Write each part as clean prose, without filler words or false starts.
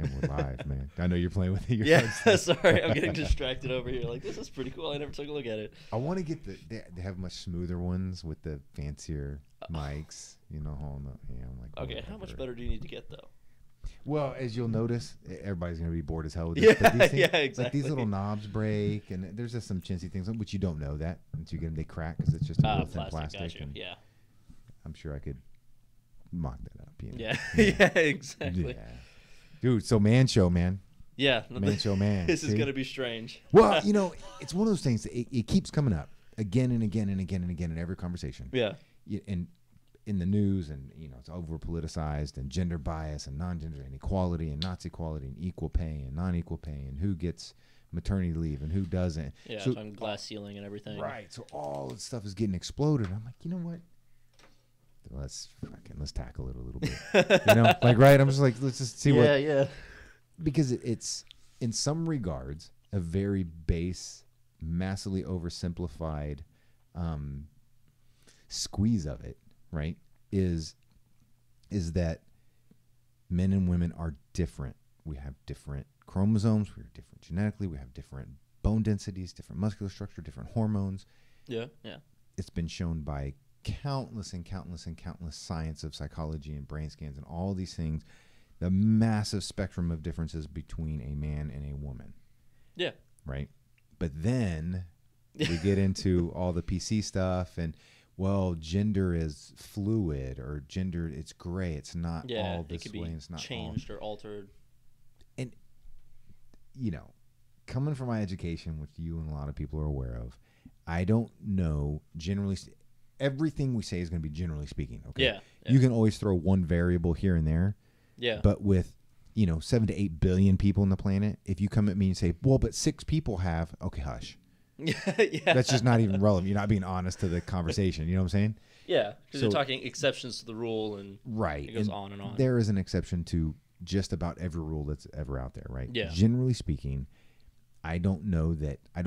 And we're live, man. I know you're playing with it. Yeah, sorry, I'm getting distracted over here. Like, this is pretty cool. I never took a look at it. I want to get they have much smoother ones with the fancier mics. You know, yeah, I'm like, okay, how much better do you need to get though? Well, as you'll notice, everybody's gonna be bored as hell with this. Yeah, but these things, yeah, exactly. Like these little knobs break, and there's just some chintzy things, which you don't know that until you get them. They crack because it's just a little thin plastic. Gotcha. Yeah. I'm sure I could mock that up. You know? Yeah. Yeah, exactly. Yeah. Dude, so man show, man. Yeah. Man show, man. This is going to be strange. Well, you know, it's one of those things that it keeps coming up again and again and again and again in every conversation. Yeah. And in the news, and, you know, it's over politicized, and gender bias and non-gender inequality and Nazi equality and equal pay and non-equal pay and who gets maternity leave and who doesn't. Yeah, so, on glass ceiling and everything. Right. So all this stuff is getting exploded. I'm like, you know what? Let's tackle it a little bit. You know, like, right? I'm just like, let's just see what. Yeah. Because it's in some regards a very base, massively oversimplified squeeze of it. Right? Is that men and women are different. We have different chromosomes. We're different genetically. We have different bone densities, different muscular structure, different hormones. Yeah. It's been shown by countless science of psychology and brain scans and all these things, the massive spectrum of differences between a man and a woman. Yeah. Right? But then we get into all the PC stuff and, well, gender is fluid, or gender, it's gray. It's not all this it could way. Be it's not changed or altered. And, you know, coming from my education, which you and a lot of people are aware of, I don't know generally. Everything we say is going to be generally speaking. Okay. Yeah. You can always throw one variable here and there. Yeah. But with, 7 to 8 billion people on the planet, if you come at me and say, well, but 6 people have, okay, hush. Yeah. That's just not even relevant. You're not being honest to the conversation. You know what I'm saying? Yeah. Because you're talking exceptions to the rule, and right. It goes on and on. There is an exception to just about every rule that's ever out there, right? Yeah. Generally speaking, I don't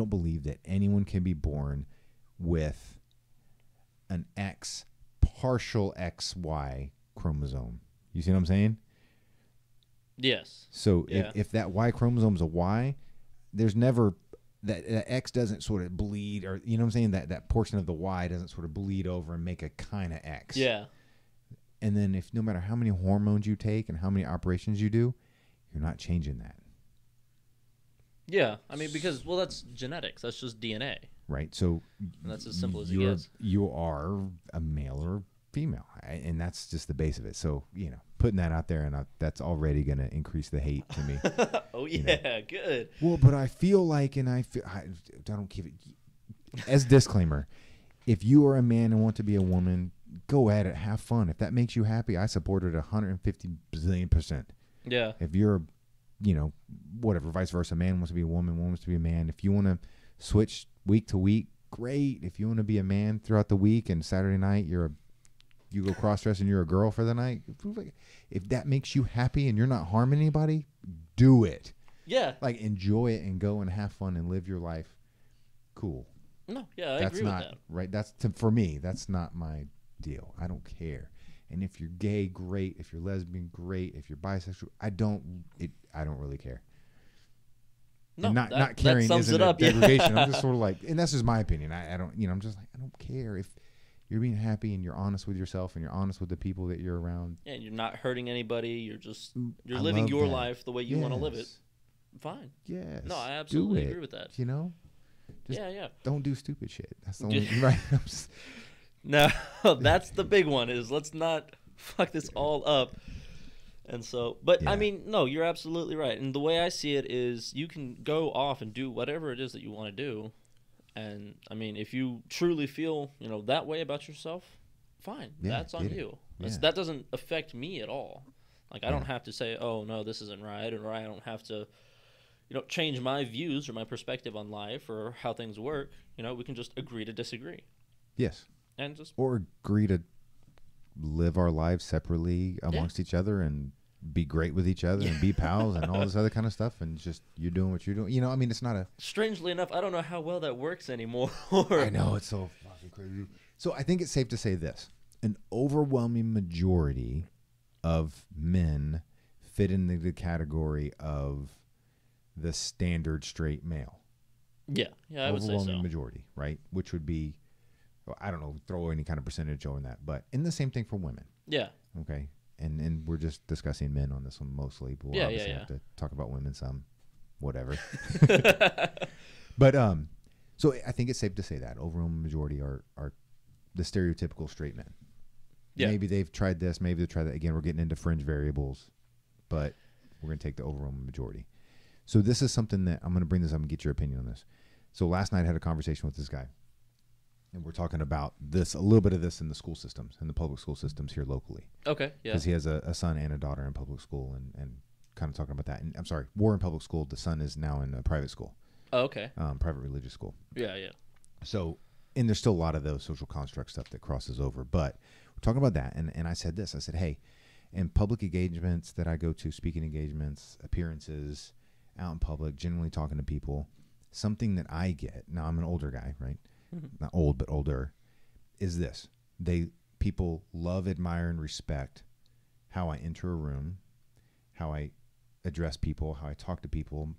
believe that anyone can be born with an partial XY chromosome. You see what I'm saying? Yes. So if that Y chromosome is a Y, there's never that X doesn't sort of bleed, or you know what I'm saying, that portion of the Y doesn't sort of bleed over and make a kind of X. Yeah. And then no matter how many hormones you take and how many operations you do, you're not changing that. Yeah, I mean, because that's genetics. That's just DNA. Right. So and that's as simple as it gets. You are a male or female, and that's just the base of it. So, putting that out there, and that's already going to increase the hate to me. Oh, yeah, good. Well, but I feel like, I don't give it. As disclaimer, if you are a man and want to be a woman, go at it, have fun. If that makes you happy, I support it 150 bazillion%. Yeah. If you're, whatever, vice versa, man wants to be a woman wants to be a man. If you want to switch week to week, great. If you want to be a man throughout the week and Saturday night you go cross-dress and you're a girl for the night, if that makes you happy and you're not harming anybody, do it. Yeah. Like, enjoy it and go and have fun and live your life. Cool. No, yeah, I agree with that. Right. For me, that's not my deal. I don't care. And if you're gay, great. If you're lesbian, great. If you're bisexual, I don't really care. No, and not caring that sums isn't it up. degradation. I'm just sort of like, and that's just my opinion. I don't, I'm just like, I don't care if you're being happy and you're honest with yourself and you're honest with the people that you're around. Yeah, and you're not hurting anybody. You're living your life the way you want to live it. Fine. Yes. No, I absolutely agree with that. Just yeah. don't do stupid shit. That's the only right. No, that's the big one. Is let's not fuck this all up. And so, but yeah. I mean, no, you're absolutely right. And the way I see it is you can go off and do whatever it is that you want to do. And I mean, if you truly feel, that way about yourself, fine. Yeah, that's on you. That doesn't affect me at all. Like, I don't have to say, oh, no, this isn't right. Or I don't have to, change my views or my perspective on life or how things work. We can just agree to disagree. Yes. And just or agree to live our lives separately amongst each other and be great with each other and be pals and all this other kind of stuff, and just you're doing what you're doing. I mean, it's not a... Strangely enough, I don't know how well that works anymore. I know, it's so fucking crazy. So I think it's safe to say this. An overwhelming majority of men fit into the category of the standard straight male. Yeah, I would say Overwhelming so. majority, right? Which would be, well, I don't know, throw any kind of percentage on that, but in the same thing for women. Yeah. Okay. And we're just discussing men on this one mostly, but we'll obviously have to talk about women some, whatever. But so I think it's safe to say that overwhelming majority are the stereotypical straight men. Yeah. Maybe they've tried this, maybe they've tried that. Again, we're getting into fringe variables, but we're going to take the overwhelming majority. So this is something that I'm going to bring this up and get your opinion on this. So last night I had a conversation with this guy, and we're talking about this, a little bit of this in the school systems, in the public school systems here locally. Okay, yeah. Because he has a son and a daughter in public school, and kind of talking about that. And I'm sorry, war in public school. The son is now in a private school. Oh, okay. Private religious school. Yeah. So, and there's still a lot of those social construct stuff that crosses over. But we're talking about that, and I said this. I said, hey, in public engagements that I go to, speaking engagements, appearances, out in public, generally talking to people, something that I get, now I'm an older guy, right? Mm-hmm. Not old, but older, is this. People love, admire, and respect how I enter a room, how I address people, how I talk to people,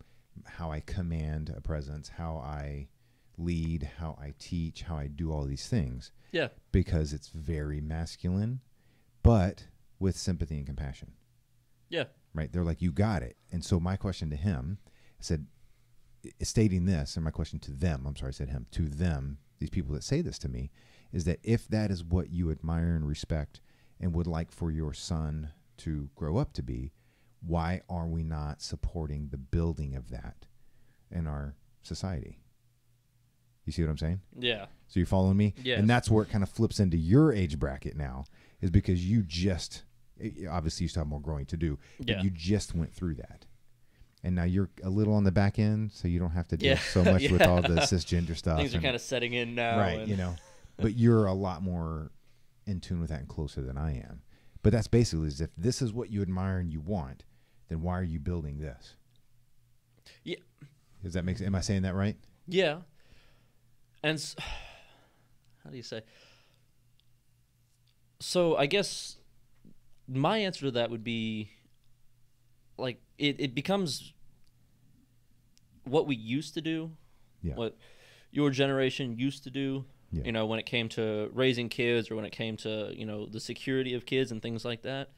how I command a presence, how I lead, how I teach, how I do all these things. Yeah. Because it's very masculine, but with sympathy and compassion. Yeah. Right? They're like, you got it. And so my question to him, I said, stating this, and my question to them, I'm sorry, I said him, to them, these people that say this to me, is that if that is what you admire and respect and would like for your son to grow up to be, why are we not supporting the building of that in our society? You see what I'm saying? Yeah. So you following me? Yes. And that's where it kind of flips into your age bracket now, is because you just, obviously you still have more growing to do, but you just went through that. And now you're a little on the back end, so you don't have to deal so much with all the cisgender stuff. Things are kind of setting in now. Right, but you're a lot more in tune with that and closer than I am. But that's basically as if this is what you admire and you want, then why are you building this? Yeah. Does that make sense? Am I saying that right? Yeah. And how do you say? So I guess my answer to that would be, like, it becomes what we used to do, what your generation used to do, when it came to raising kids or when it came to, the security of kids and things like that,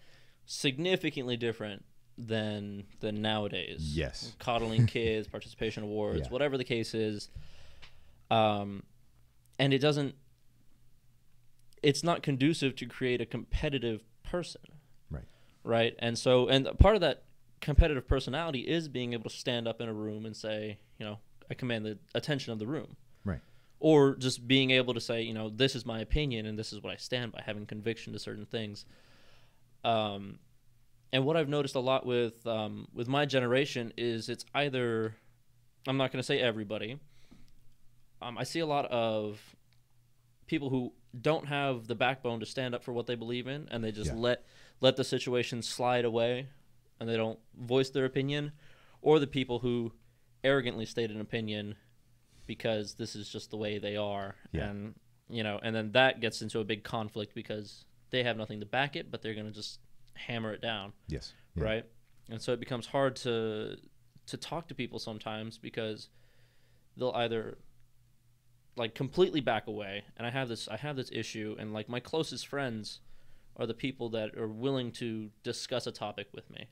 significantly different than nowadays. Yes. Coddling kids, participation awards, whatever the case is. And it's not conducive to create a competitive person. Right. And so, and part of that competitive personality is being able to stand up in a room and say, I command the attention of the room. Right. Or just being able to say, this is my opinion and this is what I stand by, having conviction to certain things. And what I've noticed a lot with my generation is it's either, I'm not going to say everybody, I see a lot of people who don't have the backbone to stand up for what they believe in, and they just let the situation slide away, and they don't voice their opinion, or the people who arrogantly state an opinion because this is just the way they are. And and then that gets into a big conflict because they have nothing to back it, but they're going to just hammer it down. Right? And so it becomes hard to talk to people sometimes because they'll either like completely back away, and I have this issue, and like my closest friends are the people that are willing to discuss a topic with me.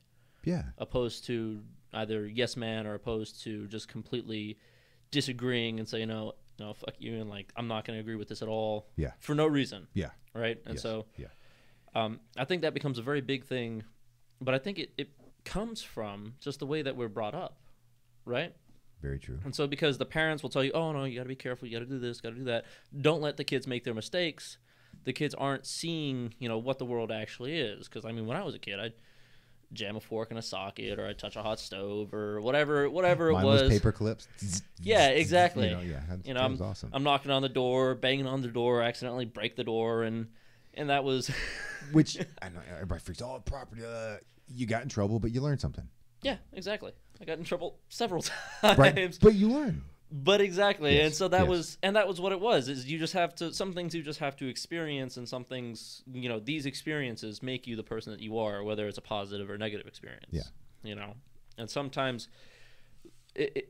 Opposed to either yes man or opposed to just completely disagreeing and say, no, fuck you, and like I'm not going to agree with this at all. For no reason. Right? And so I think that becomes a very big thing, but I think it comes from just the way that we're brought up, right? Very true. And so because the parents will tell you, oh, no, you got to be careful, you got to do this, got to do that. Don't let the kids make their mistakes. The kids aren't seeing, what the world actually is. Because, I mean, when I was a kid, I'd jam a fork in a socket, or I'd touch a hot stove, or whatever Mine it was. paper clips. Yeah, exactly. That was awesome. I'm knocking on the door, banging on the door, accidentally break the door, and that was... Which, I know, everybody freaks, property, you got in trouble, but you learned something. Yeah, exactly. I got in trouble several times. Right, but you learn. But exactly, Yes, and so that yes. was what it was. Is you just have to some things you just have to experience, and some things these experiences make you the person that you are, whether it's a positive or negative experience. Yeah. And sometimes,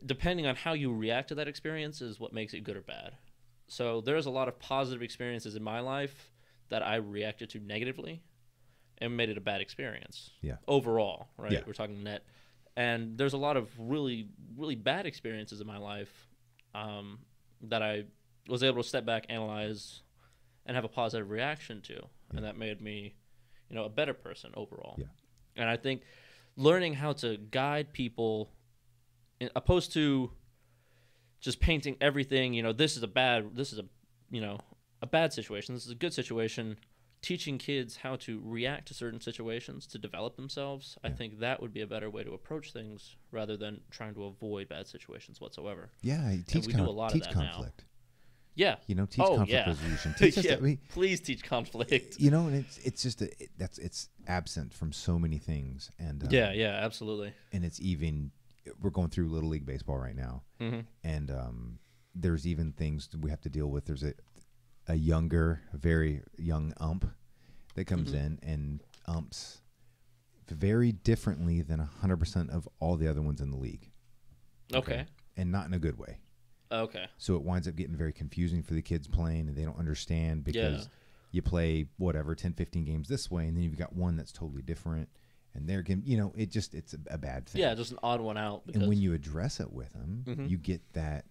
depending on how you react to that experience, is what makes it good or bad. So there's a lot of positive experiences in my life that I reacted to negatively, and made it a bad experience. Yeah. Overall, right? Yeah. We're talking net. And there's a lot of really, really bad experiences in my life that I was able to step back, analyze, and have a positive reaction to. And that made me, a better person overall. Yeah. And I think learning how to guide people, opposed to just painting everything, this is a bad situation, this is a good situation, teaching kids how to react to certain situations to develop themselves, I think that would be a better way to approach things rather than trying to avoid bad situations whatsoever. Yeah, we do a lot of that conflict. now. Yeah. Teach conflict resolution. Teach us please teach conflict. And it's just it's absent from so many things. And yeah, absolutely. And it's even, we're going through Little League Baseball right now, and there's even things that we have to deal with. There's a very young ump that comes in and umps very differently than 100% of all the other ones in the league. Okay. And not in a good way. Okay. So it winds up getting very confusing for the kids playing, and they don't understand because you play 10, 15 games this way, and then you've got one that's totally different, and they're it's a bad thing. Yeah, just an odd one out. And when you address it with them, you get that,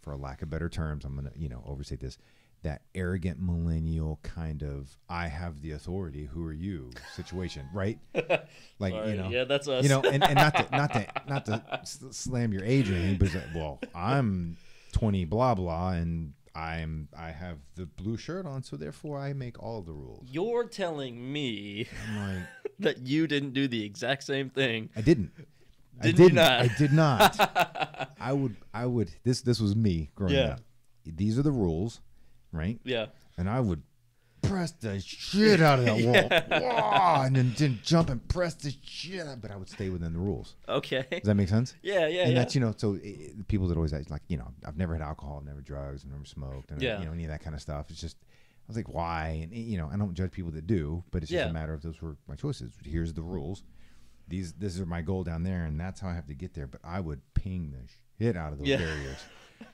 for a lack of better terms, I'm going to, overstate this, that arrogant millennial kind of I have the authority, who are you situation, right? Like, yeah, that's us. And not to slam your age or anything, but it's like, well, I'm 20 blah blah and I have the blue shirt on, so therefore I make all the rules. You're telling me like, that you didn't do the exact same thing. I didn't. Did you not? I did not. I would this was me growing up. These are the rules. Right? Yeah. And I would press the shit out of that wall. Whoa, and then jump and press the shit out. But I would stay within the rules. Okay. Does that make sense? Yeah. And that's, so people that always ask, like, I've never had alcohol, never drugs, I've never smoked, and any of that kind of stuff. It's just, I was like, why? And, I don't judge people that do, but it's just a matter of those were my choices. Here's the rules. This is my goal down there, and that's how I have to get there. But I would ping the shit out of those barriers.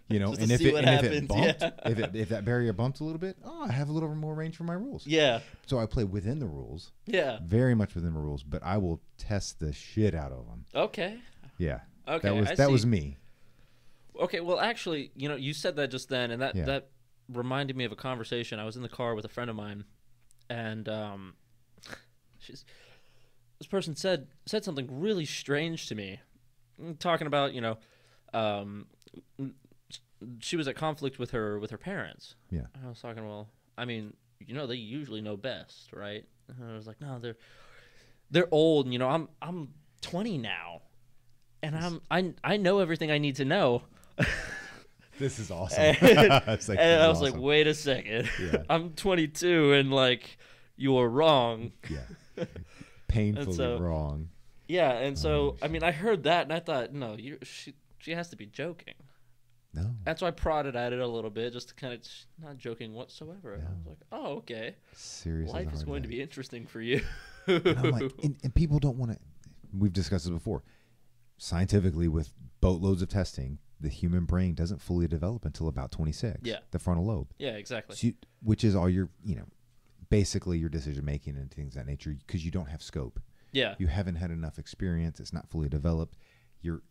And if it bumped, if that barrier bumped a little bit, I have a little more range for my rules. Yeah. So I play within the rules. Yeah. Very much within the rules, but I will test the shit out of them. Okay. Yeah. Okay. That was me. Okay. Well, actually, you said that just then, and that reminded me of a conversation. I was in the car with a friend of mine, and this person said something really strange to me, talking about she was at conflict with her parents. Yeah. And I was talking, well, I mean, they usually know best, right? And I was like, no, they're old. I'm 20 now, and I know everything I need to know. This is awesome. And I was like, wait a second. Yeah. I'm 22, and like, you're wrong. Yeah. Painfully wrong. Yeah, and so I mean, I heard that, and I thought, no, she has to be joking. No. That's why I prodded at it a little bit, just to kind of not joking whatsoever. No. I was like, oh, okay. Seriously, life is going to be interesting for you. And I'm like, and people don't want to. We've discussed this before. Scientifically, with boatloads of testing, the human brain doesn't fully develop until about 26. Yeah. The frontal lobe. Yeah, exactly. So which is all your, basically your decision making and things of that nature, because you don't have scope. Yeah. You haven't had enough experience. It's not fully developed.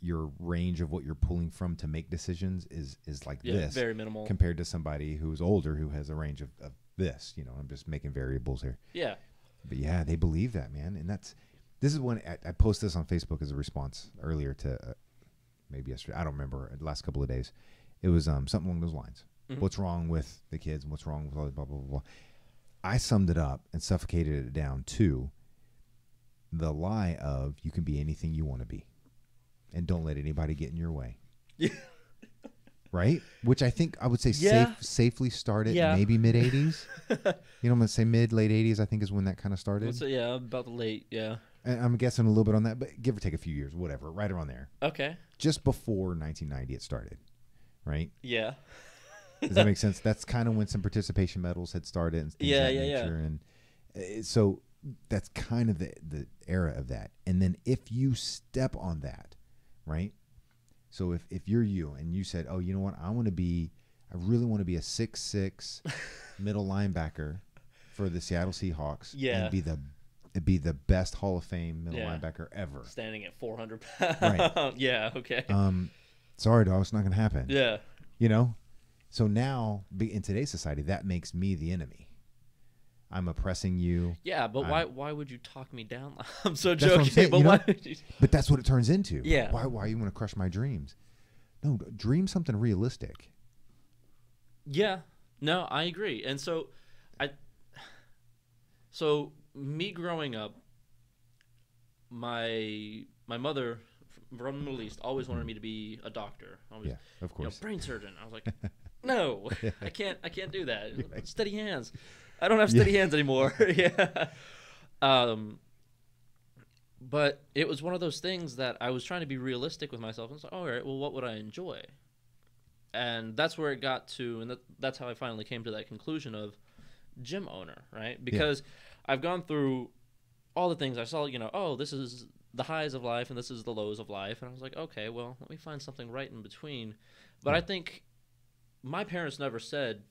Your range of what you're pulling from to make decisions is like this. Very minimal. Compared to somebody who's older who has a range of this. I'm just making variables here. Yeah. But yeah, they believe that, man. And this is when I posted this on Facebook as a response earlier to maybe yesterday. I don't remember, the last couple of days. It was something along those lines. Mm-hmm. What's wrong with the kids and what's wrong with all the blah, blah, blah, blah. I summed it up and suffocated it down to the lie of you can be anything you want to be. And don't let anybody get in your way. Right? Which I think I would say safely started maybe mid-'80s. I'm going to say late 80s, I think is when that kind of started. So, about the late, yeah. And I'm guessing a little bit on that, but give or take a few years, whatever, right around there. Okay. Just before 1990 it started. right? Yeah. Does that make sense? That's kind of when some participation medals had started and things of that nature. And so that's kind of the era of that. And then if you step on that, right? So if you're you and you said, oh, you know what? I really want to be a 6'6" middle linebacker for the Seattle Seahawks. Yeah. And be the best Hall of Fame middle linebacker ever. Standing at 400 pounds. Right. Yeah, okay. Sorry, dog. It's not going to happen. Yeah. You know? So now, in today's society, that makes me the enemy. I'm oppressing you. Yeah, but why would you talk me down? I'm so That's what I'm joking, saying, but you know? why would you? But that's what it turns into. Yeah. Why you want to crush my dreams? No, dream something realistic. Yeah. No, I agree. And so me growing up, my mother from the Middle East always wanted me to be a doctor. Always, Yeah, of course. brain surgeon. I was like, no, I can't do that. Right. Steady hands. I don't have steady hands anymore. Yeah. But it was one of those things that I was trying to be realistic with myself. I was like, all right, well, what would I enjoy? And that's where it got to, and that's how I finally came to that conclusion of gym owner, right? Because I've gone through all the things I saw, oh, this is the highs of life and this is the lows of life. And I was like, okay, well, let me find something right in between. But I think my parents never said,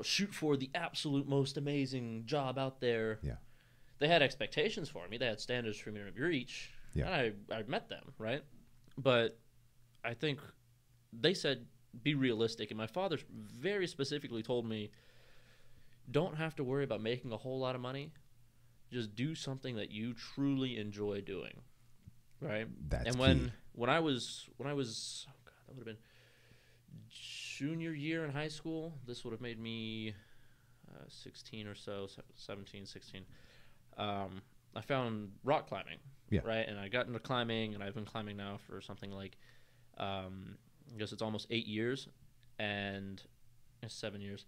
shoot for the absolute most amazing job out there. Yeah. They had expectations for me. They had standards for me to reach. Yeah. And I met them, right? But I think they said, be realistic. And my father very specifically told me, don't have to worry about making a whole lot of money. Just do something that you truly enjoy doing, right? That's and key. when I was oh God, that would have been junior year in high school. This would have made me 16 or so, 17, 16. I found rock climbing, right? And I got into climbing, and I've been climbing now for something like, I guess it's almost 8 years, and 7 years.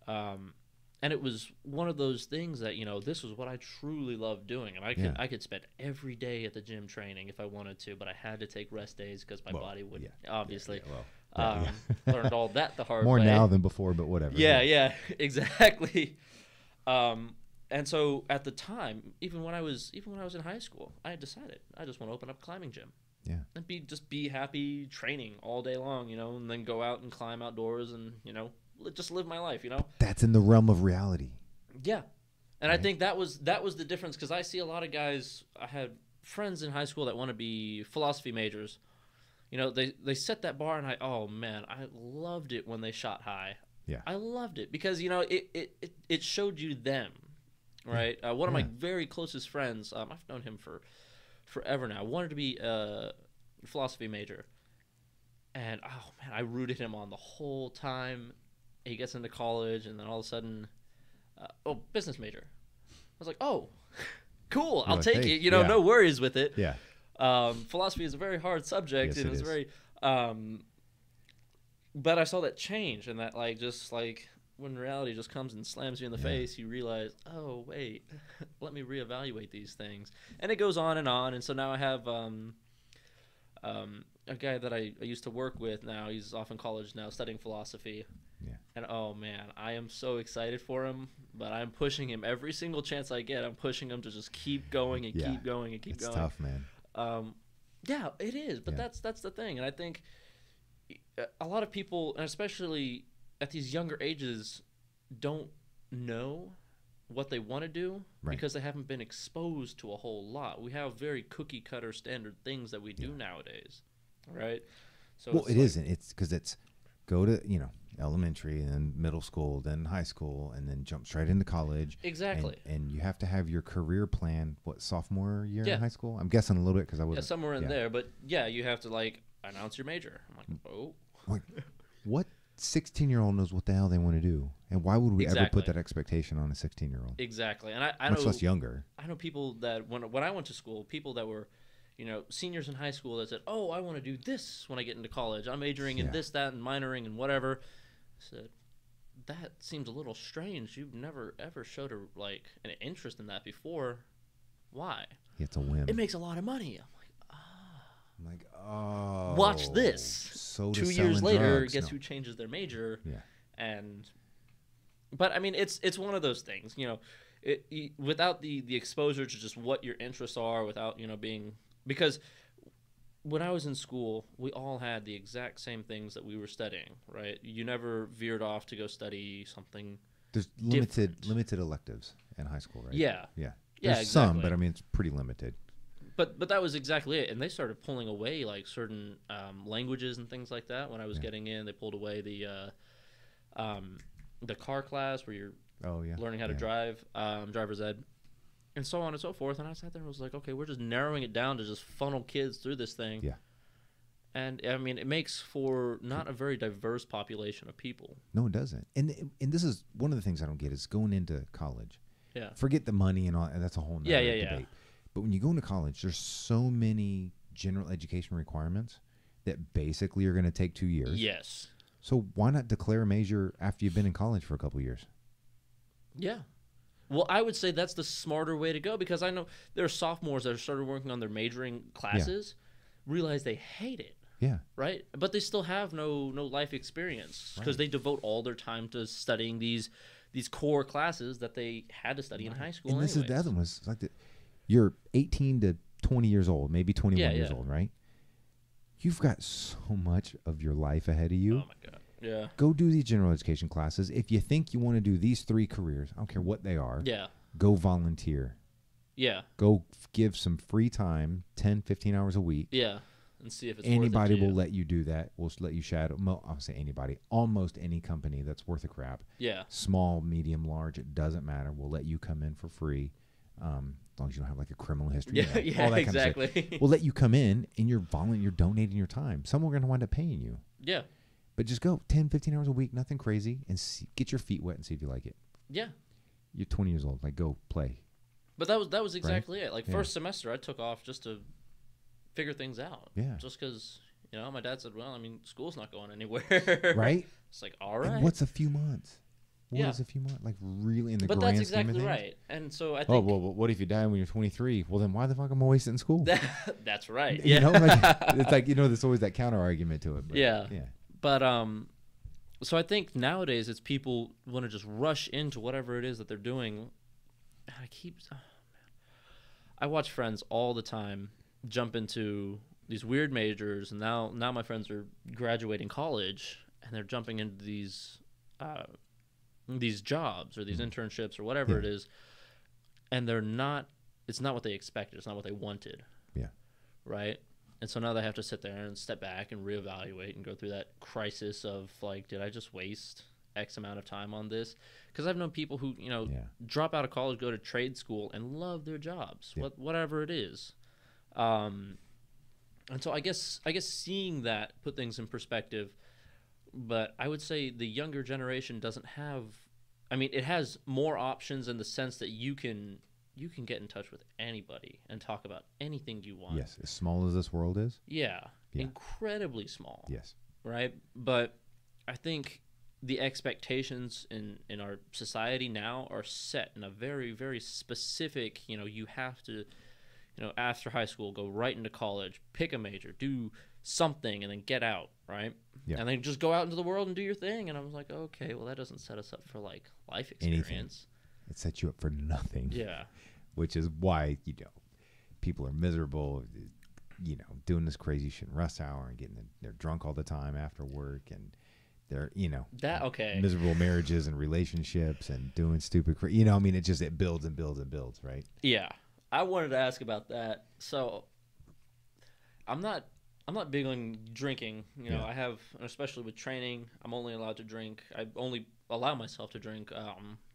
And it was one of those things that, this was what I truly loved doing. And I could spend every day at the gym training if I wanted to, but I had to take rest days because my body would, obviously. Learned all that the hard way. More now than before, but whatever. Yeah, exactly. And so at the time, even when I was in high school, I had decided I just want to open up a climbing gym. Yeah. And be happy training all day long, and then go out and climb outdoors and, just live my life, That's in the realm of reality. Yeah. And right. I think that was the difference, because I see a lot of guys. I had friends in high school that want to be philosophy majors. They set that bar, and I loved it when they shot high. Yeah. I loved it because, it showed you them, right? One of my very closest friends, I've known him for forever now, wanted to be a philosophy major. And, I rooted him on the whole time. He gets into college, and then all of a sudden, business major. I was like, oh, cool, I'll take it. No worries with it. Yeah. Philosophy is a very hard subject, yes, and it's very. But I saw that change, and that just when reality just comes and slams you in the face, you realize, oh wait, let me reevaluate these things, and it goes on. And so now I have a guy that I used to work with. Now he's off in college now studying philosophy. Yeah. And oh man, I am so excited for him, but I'm pushing him every single chance I get. I'm pushing him to just keep going and keep going and keep going. It's tough, man. Yeah, it is, but that's the thing. And I think a lot of people, and especially at these younger ages, don't know what they want to do because they haven't been exposed to a whole lot. We have very cookie cutter standard things that we do nowadays, right? So it isn't. It's because it's go to elementary and then middle school, then high school, and then jump straight into college. Exactly. And you have to have your career plan, sophomore year in high school? I'm guessing a little bit because I wasn't. Yeah, somewhere in there. But you have to announce your major. I'm like, oh. What 16-year-old knows what the hell they want to do? And why would we ever put that expectation on a 16-year-old? Exactly. And I much know, less younger. I know people that when I went to school, people that were seniors in high school that said, oh, I want to do this when I get into college. I'm majoring in this, that, and minoring and whatever. I said, that seems a little strange. You've never ever showed an interest in that before. Why? It's a whim. It makes a lot of money. I'm like, oh. Watch this. soda 2 selling years later, drugs. guess No. who changes their major? Yeah. But I mean, it's one of those things, without the exposure to just what your interests are, without being, because when I was in school, we all had the exact same things that we were studying, right? You never veered off to go study something. There's limited electives in high school, right? Yeah. Yeah. Yeah, There's some, exactly. but I mean, it's pretty limited. But that was exactly it, and they started pulling away like certain languages and things like that. When I was getting in, they pulled away the car class where you're learning how to drive, driver's ed, and so on and so forth. And I sat there and was like, okay, we're just narrowing it down to just funnel kids through this thing. Yeah. And I mean, it makes for not a very diverse population of people. No, it doesn't. And this is one of the things I don't get is going into college. Yeah. Forget the money and all. That's a whole nother debate. Yeah. But when you go into college, there's so many general education requirements that basically are going to take 2 years. Yes. So why not declare a major after you've been in college for a couple of years? Yeah. Well, I would say that's the smarter way to go, because I know there are sophomores that have started working on their majoring classes, realize they hate it. Yeah. Right? But they still have no life experience because they devote all their time to studying these core classes that they had to study in high school. And this is the other one. It's like you're 18 to 20 years old, maybe 21 years old, right? You've got so much of your life ahead of you. Oh, my God. Yeah. Go do these general education classes. If you think you want to do these 3 careers, I don't care what they are, go volunteer. Yeah. Go give some free time, 10, 15 hours a week. Yeah. And see if it's anybody worth it to will let you do that. Will let you shadow. I'll say anybody. Almost any company that's worth a crap. Yeah. Small, medium, large. It doesn't matter. We'll let you come in for free, as long as you don't have like a criminal history. Yeah. All that Exactly. Kind of stuff. We'll let you come in and you're donating your time. Some are going to wind up paying you. Yeah. But just go 10, 15 hours a week, nothing crazy, and get your feet wet and see if you like it. Yeah. You're 20 years old. Like, go play. But that was exactly it. Like, first semester, I took off just to figure things out. Yeah. Just because, my dad said, well, I mean, school's not going anywhere. Right? It's like, all right. And what's a few months? What is a few months? Like, really, in the grand scheme of things? But that's exactly right. And so I think... Oh, well, what if you die when you're 23? Well, then why the fuck am I wasting school? That's right. You know, like, it's like, there's always that counter argument to it. But, yeah. But, so I think nowadays it's people want to just rush into whatever it is that they're doing. I watch friends all the time jump into these weird majors, and now my friends are graduating college and they're jumping into these jobs or these internships or whatever it is, and it's not what they expected, it's not what they wanted. Yeah. Right? And so now they have to sit there and step back and reevaluate and go through that crisis of like, did I just waste X amount of time on this? Because I've known people who drop out of college, go to trade school, and love their jobs, whatever it is. And so I guess seeing that put things in perspective. But I would say the younger generation doesn't have. I mean, it has more options in the sense that you can get in touch with anybody and talk about anything you want. Yes, as small as this world is. Yeah, incredibly small. Yes. Right? But I think the expectations in our society now are set in a very, very specific, you have to, after high school, go right into college, pick a major, do something, and then get out, right? Yeah. And then just go out into the world and do your thing. And I was like, okay, well, that doesn't set us up for, like, life experience. Anything. It sets you up for nothing. Yeah. Which is why, people are miserable, doing this crazy shit in rush hour and they're drunk all the time after work, and they're, miserable marriages and relationships and doing stupid, it builds and builds and builds, right? Yeah. I wanted to ask about that. So I'm not big on drinking. I have, especially with training, I'm only allowed to drink. I only allow myself to drink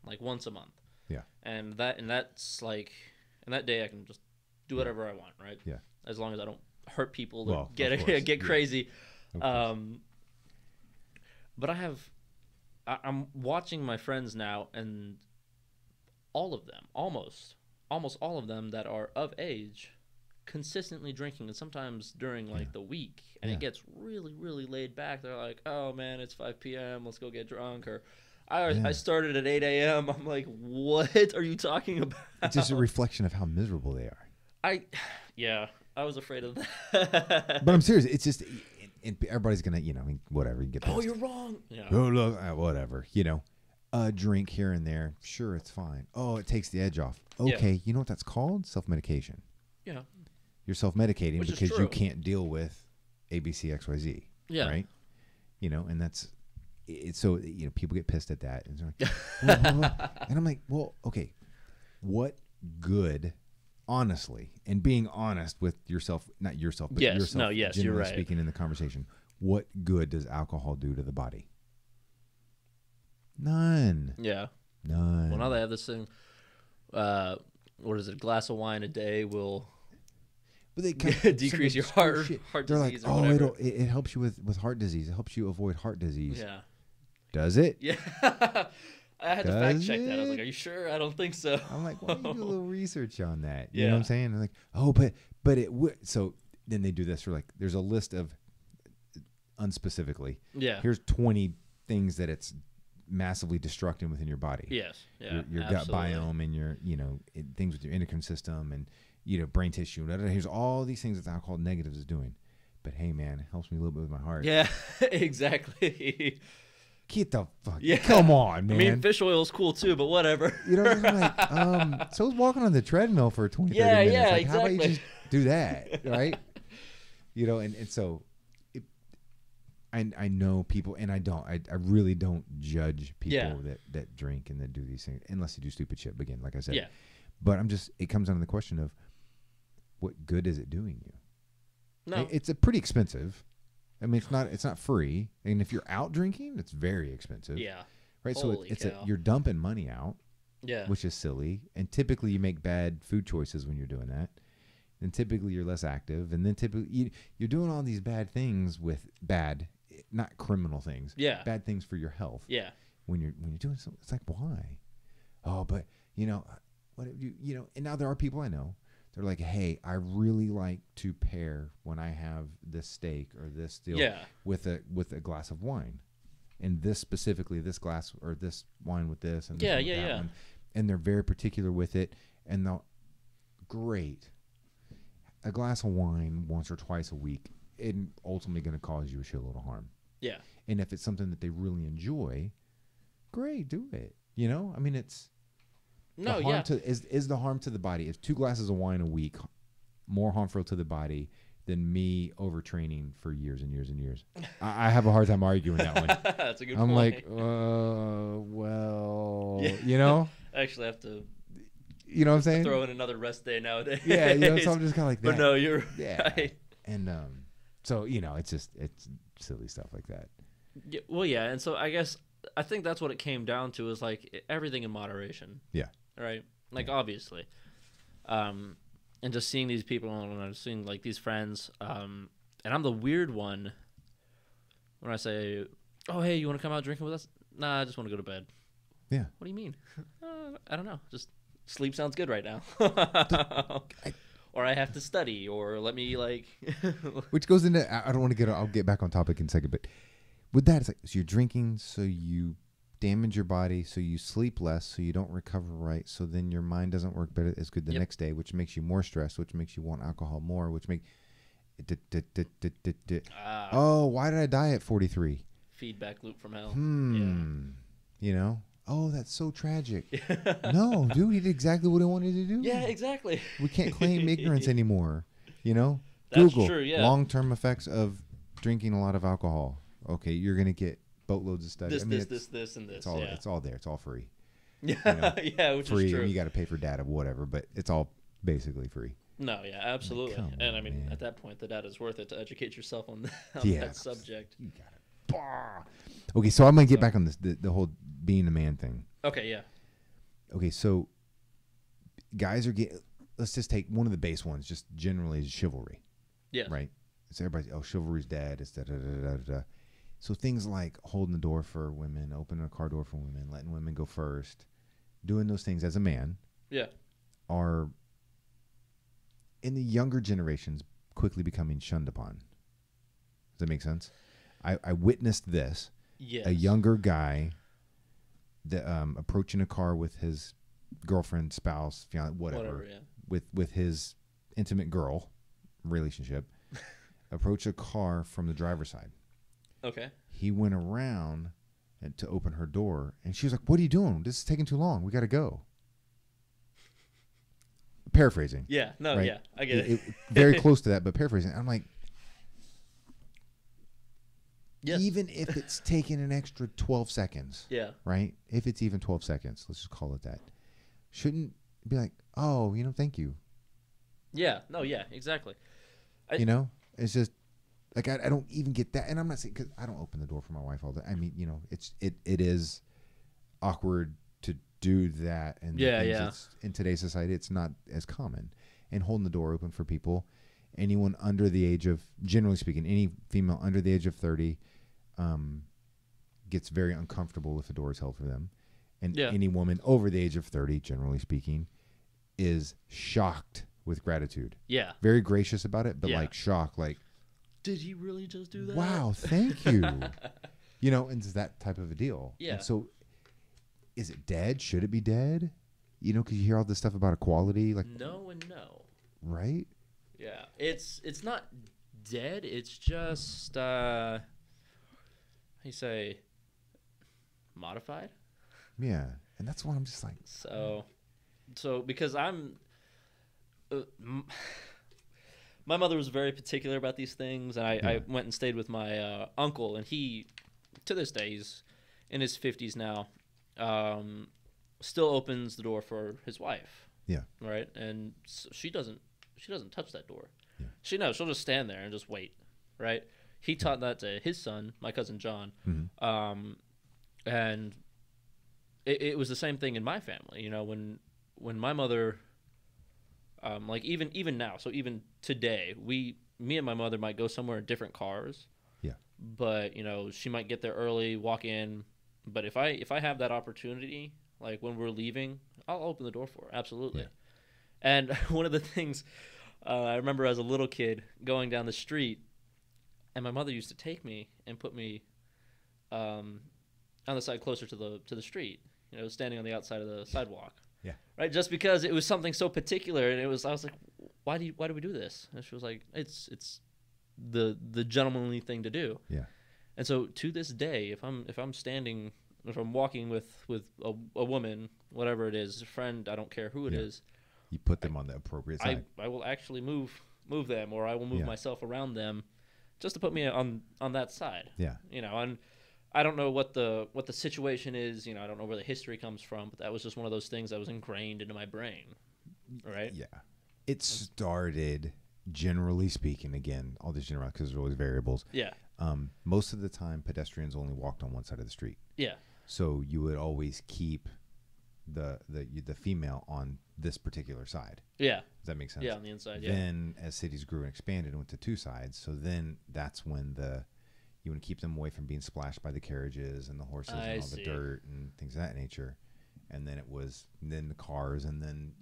like once a month. Yeah. And that's like, and that day I can just do whatever I want, right? Yeah. As long as I don't hurt people or get crazy. But I'm watching my friends now, and all of them, almost all of them that are of age, consistently drinking, and sometimes during like the week, and it gets really, really laid back. They're like, oh man, it's 5 p.m. Let's go get drunk. Or I started at 8 a.m. I'm like, what are you talking about? It's just a reflection of how miserable they are. I was afraid of that. But I'm serious. It's just, and everybody's gonna, whatever. You get pissed. Oh, you're wrong. Yeah. Oh, look, whatever. A drink here and there, sure, it's fine. Oh, it takes the edge off. Okay, you know what that's called? Self-medication. Yeah. You're self-medicating Which is because true. you can't deal with A, B, C, X, Y, Z. Yeah. Right? And that's it. So, people get pissed at that. And they're like, well, and I'm like, well, okay, what good, honestly, and being honest with yourself, not yourself, but yourself. No, yes, you're generally right. speaking in the conversation, what good does alcohol do to the body? None. Yeah. None. Well, now they have this thing. What is it? A glass of wine a day will But they kind of decrease your obscure heart shit. disease like, or whatever. it helps you with heart disease. It helps you avoid heart disease. Yeah. Does it? Yeah. I had to fact Does check that. I was it? like, "Are you sure?" I don't think so. I'm like, why don't you do a little research on that? You Yeah. know what I'm saying? They're like, oh, but it would. So then they do this. They're like, there's a list of unspecifically. Yeah. Here's 20 things that it's massively destructing within your body. Yes. Yeah. Your gut biome and your, things with your endocrine system and, brain tissue. Here's all these things that alcohol negatives is doing. But hey, man, it helps me a little bit with my heart. Yeah. Exactly. Get the fuck. Yeah. Come on, man. I mean, fish oil is cool too, but whatever. You know what I'm like? So I was walking on the treadmill for 20, 30 minutes. Yeah, like, how about you exactly. just do that, right? And so I know people, and I really don't judge people that drink and that do these things, unless you do stupid shit, again, like I said. Yeah. But it comes down to the question of what good is it doing you? No. It's a pretty expensive. I mean, it's not free. And if you're out drinking, it's very expensive. Yeah. Right. Holy So cow. you're dumping money out, Yeah. which is silly. And typically you make bad food choices when you're doing that. And typically you're less active. And then typically you're doing all these bad things with not criminal things. Yeah. Bad things for your health. Yeah. When you're doing something, it's like, why? Oh, but what if and now there are people I know. They're like, hey, I really like to pair when I have this steak or this deal Yeah. with a glass of wine, and this specifically, this glass or this wine with this and this Yeah, one with yeah, that yeah. one. And they're very particular with it, and they'll great. A glass of wine once or twice a week isn't ultimately going to cause you a shitload of harm. Yeah. And if it's something that they really enjoy, great, do it. I mean, it's No, the harm yeah. is the harm to the body. Is 2 glasses of wine a week more harmful to the body than me overtraining for years and years and years? I have a hard time arguing that one. That's a good I'm point. like, well, Yeah. I actually have to you know what I'm saying? throw in another rest day nowadays. Yeah, so I'm just kind of like that. But no, you're Yeah. right. And so it's silly stuff like that. Yeah, well, yeah, and so I think that's what it came down to is like everything in moderation. Yeah. Right. Like obviously, and just seeing these people and I'm seeing like these friends, and I'm the weird one when I say, "Oh, hey, you want to come out drinking with us?" Nah, I just want to go to bed. Yeah. What do you mean? I don't know. Just sleep sounds good right now. Or I have to study, or let me like. Which goes into I don't want to I'll get back on topic in a second, but with that it's like, so you're drinking so you damage your body, so you sleep less, so you don't recover right, so then your mind doesn't work better as good the Yep. next day, which makes you more stressed, which makes you want alcohol more, which make oh, why did I die at 43? Feedback loop from hell. Oh, that's so tragic. No, dude, he did exactly what he wanted to do. Yeah, exactly. We can't claim ignorance anymore. That's Google true, yeah. long-term effects of drinking a lot of alcohol. Okay, you're gonna get boatloads of studies. This, and this. It's all yeah. it's all there. It's all free. Yeah, yeah, which Free. is true. You got to pay for data, whatever, but it's all basically free. No, yeah, absolutely. Come And I on, mean, man. at that point, the data's worth it to educate yourself on, Yeah. that subject. You got it. Okay, so I'm gonna get back on this the whole being a man thing. Okay, yeah. Okay, so guys are getting. Let's just take one of the base ones, just generally is chivalry. Yeah. Right. So everybody's chivalry's dead. It's da da da da da. So things like holding the door for women, opening a car door for women, letting women go first, doing those things as a man Yeah. are in the younger generations quickly becoming shunned upon. Does that make sense? I witnessed this. Yes. A younger guy that approaching a car with his girlfriend, spouse, fiance, whatever, yeah. with his intimate girl relationship, approached a car from the driver's side. Okay. He went around to open her door, and she was like, "What are you doing? This is taking too long. We got to go." Paraphrasing. Yeah. No. Right? Yeah. I get it. Very close to that, but paraphrasing. I'm like, Yes. even if it's taking an extra 12 seconds, Yeah. right? If it's even 12 seconds, let's just call it that. Shouldn't be like, "Oh, thank you." Yeah. No. Yeah. Exactly. It's just like I don't even get that, and I'm not saying because I don't open the door for my wife all the. I mean, it is awkward to do that, and in today's society, it's not as common. And holding the door open for people, anyone under the age of, generally speaking, any female under the age of 30, gets very uncomfortable if the door is held for them, and any woman over the age of 30, generally speaking, is shocked with gratitude. Yeah. Very gracious about it, but like shocked, like, did he really just do that? wow, thank you. And it's that type of a deal. Yeah. And so is it dead? Should it be dead? Because you hear all this stuff about equality. Like, no and no. Right? Yeah. It's not dead. It's just, how you say, modified? Yeah. And that's why I'm just like. So because I'm... my mother was very particular about these things, and I went and stayed with my uncle, and he, to this day, he's in his 50s now, still opens the door for his wife. Yeah. Right? And so she doesn't touch that door. Yeah. She'll just stand there and just wait. Right? He taught that to his son, my cousin John. Mm-hmm. And it was the same thing in my family. When my mother... like even now, so even today, me and my mother might go somewhere in different cars. Yeah. But she might get there early, walk in. But if I have that opportunity, like when we're leaving, I'll open the door for her. Absolutely. Yeah. And one of the things I remember as a little kid going down the street, and my mother used to take me and put me on the side closer to the street. Standing on the outside of the sidewalk. Yeah. Right, just because it was something so particular, and I was like, why do we do this? And she was like, it's the gentlemanly thing to do. Yeah. And so to this day, if I'm walking with a woman, whatever it is, a friend, I don't care who it is, you put them on the appropriate side. I will actually move them, or I will move myself around them, just to put me on that side. Yeah. And I don't know what the situation is. I don't know where the history comes from, but that was just one of those things that was ingrained into my brain. Right? Yeah. It started, generally speaking, again, all these general, because there's always variables. Yeah. Most of the time, pedestrians only walked on one side of the street. Yeah. So you would always keep the female on this particular side. Yeah. Does that make sense? Yeah, on the inside. Yeah. Then as cities grew and expanded, it went to two sides. So then that's when you want to keep them away from being splashed by the carriages and the horses and all the dirt and things of that nature. And then then the cars, and then,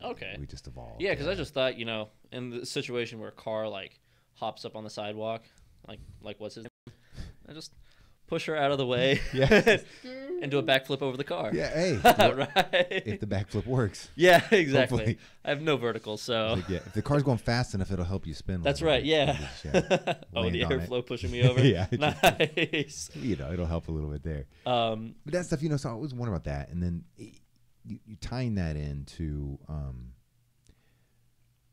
Okay. we just evolved. Yeah, because I just thought, in the situation where a car like hops up on the sidewalk, like what's his name? I just push her out of the way, and do a backflip over the car. Yeah, hey, right. if the backflip works. Yeah, exactly. Hopefully. I have no vertical, so. If the car's going fast enough, it'll help you spin. That's right. Yeah. Oh, the airflow pushing me over. Yeah. Nice. It'll help a little bit there. But that stuff, so I always wonder about that, and then you tying that into.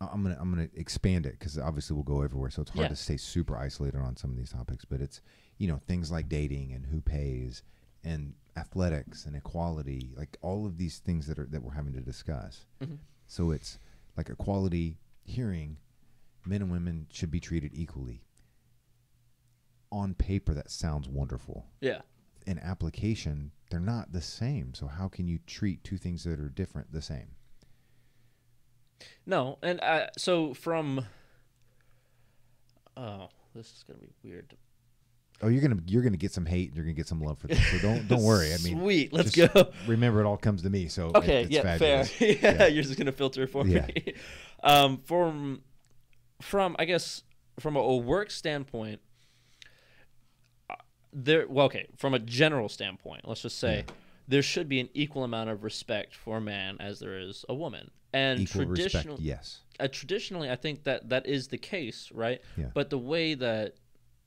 I'm gonna expand it because obviously we'll go everywhere, so it's hard to stay super isolated on some of these topics. But it's things like dating and who pays and athletics and equality, like all of these things that we're having to discuss. Mm-hmm. So it's like equality. Hearing men and women should be treated equally. On paper, that sounds wonderful. Yeah. In application, they're not the same. So how can you treat two things that are different the same? No, and so from. Oh, this is gonna be weird. Oh, you're gonna get some hate and you're gonna get some love for this. So don't worry. I mean, sweet. Let's go. Remember, it all comes to me. So okay, it's fabulous. Fair. Yeah, you're just gonna filter it for me. From I guess from a work standpoint, from a general standpoint, let's just say there should be an equal amount of respect for a man as there is a woman. And equal respect, yes. Traditionally, I think that is the case, right? Yeah. But the way that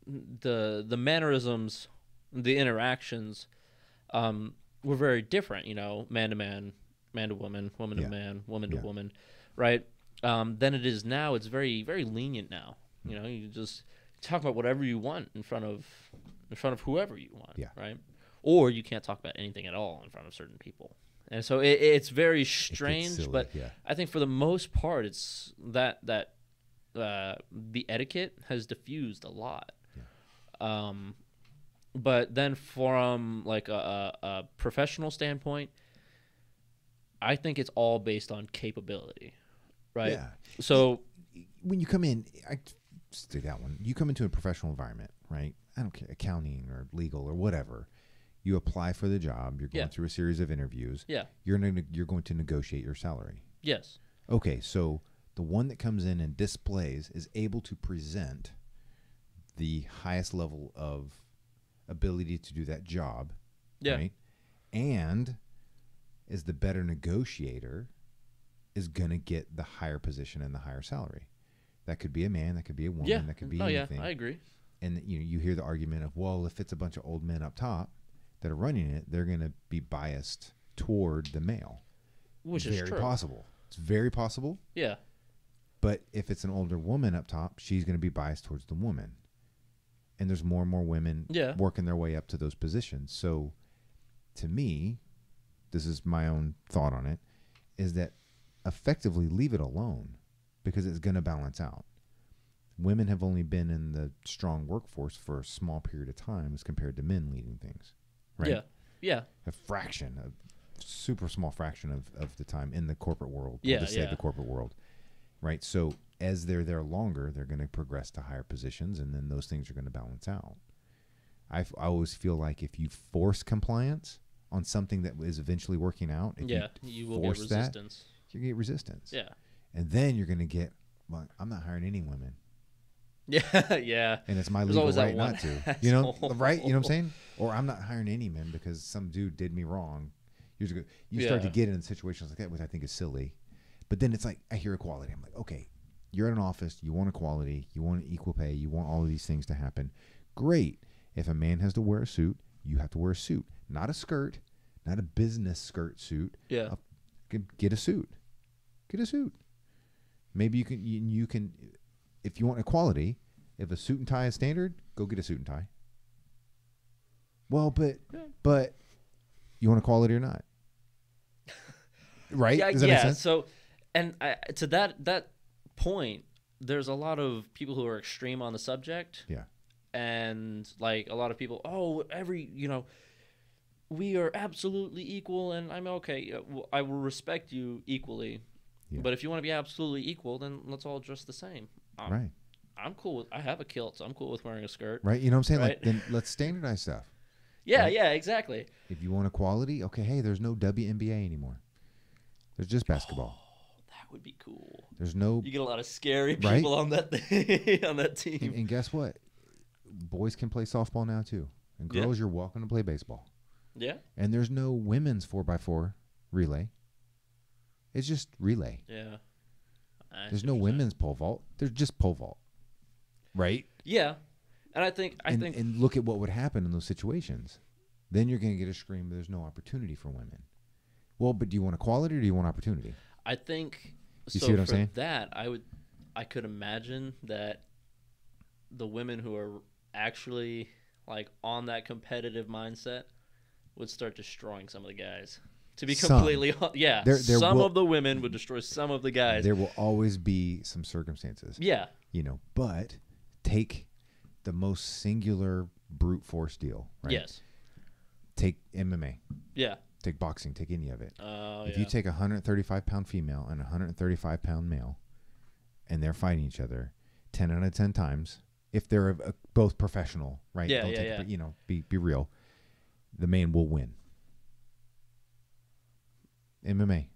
the mannerisms, the interactions, were very different. You know, man to man, man to woman, woman to man, woman to woman, right? Than it is now. It's very, very lenient now. You know, you just talk about whatever you want in front of whoever you want, right? Or you can't talk about anything at all in front of certain people. And so it's very strange, silly, but I think for the most part, it's that the etiquette has diffused a lot. Yeah. But then from like a professional standpoint, I think it's all based on capability, right? Yeah. So when you come in, just do that one. You come into a professional environment, right? I don't care, accounting or legal or whatever. You apply for the job. You're going through a series of interviews. Yeah. You're going to negotiate your salary. Yes. Okay, so the one that comes in and displays is able to present the highest level of ability to do that job, right? And is the better negotiator is going to get the higher position and the higher salary. That could be a man, that could be a woman, that could be anything. Yeah, I agree. And you hear the argument of, well, if it's a bunch of old men up top that are running it, they're going to be biased toward the male. Which is true. Very possible. It's very possible. Yeah. But if it's an older woman up top, she's going to be biased towards the woman. And there's more and more women working their way up to those positions. So to me, this is my own thought on it, is that effectively leave it alone because it's going to balance out. Women have only been in the strong workforce for a small period of time as compared to men leading things. Right? Yeah. Yeah. A fraction, a super small fraction of the time in the corporate world. Yeah. We'll just say the corporate world. Right. So as they're there longer, they're going to progress to higher positions, and then those things are going to balance out. I always feel like if you force compliance on something that is eventually working out, if you will get resistance. You get resistance. Yeah. And then you're going to get, well, I'm not hiring any women. Yeah, yeah. And it's my legal right not to. You know, right? You know what I'm saying? Or I'm not hiring any men because some dude did me wrong years ago. You start to get in situations like that, which I think is silly. But then it's like, I hear equality. I'm like, okay, you're at an office. You want equality. You want equal pay. You want all of these things to happen. Great. If a man has to wear a suit, you have to wear a suit. Not a skirt. Not a business skirt suit. Yeah. Get a suit. Get a suit. Maybe you can, if you want equality, if a suit and tie is standard, go get a suit and tie. Well, but you want equality or not? Right? Yeah, Does that make sense? So, and to that point, there's a lot of people who are extreme on the subject. Yeah. And like a lot of people, we are absolutely equal, and I'm okay. I will respect you equally. Yeah. But if you want to be absolutely equal, then let's all dress the same. Right. I'm cool with. I have a kilt, so I'm cool with wearing a skirt. Right. You know what I'm saying? Right? Like, then let's standardize stuff. Yeah. Right? Yeah. Exactly. If you want equality, okay. Hey, there's no WNBA anymore. There's just basketball. Oh, that would be cool. There's no. You get a lot of scary people on that on that team. And guess what? Boys can play softball now too, and girls, you're welcome to play baseball. Yeah. And there's no women's 4x4 relay. It's just relay. Yeah. There's no women's pole vault. There's just pole vault. Right? Yeah. And I think and look at what would happen in those situations. Then you're going to get a scream, there's no opportunity for women. Well, but do you want equality or do you want opportunity? I think you see what I'm saying? That I could imagine that the women who are actually like on that competitive mindset would start destroying some of the guys. To be completely some of the women would destroy some of the guys. There will always be some circumstances. Yeah. But take the most singular brute force deal, right? Yes. Take MMA. Yeah. Take boxing, take any of it. If yeah. you take a 135-pound female and a 135-pound male and they're fighting each other 10 out of 10 times, if they're both professional, right? Yeah, Don't yeah, take it, be real. The man will win. MMA.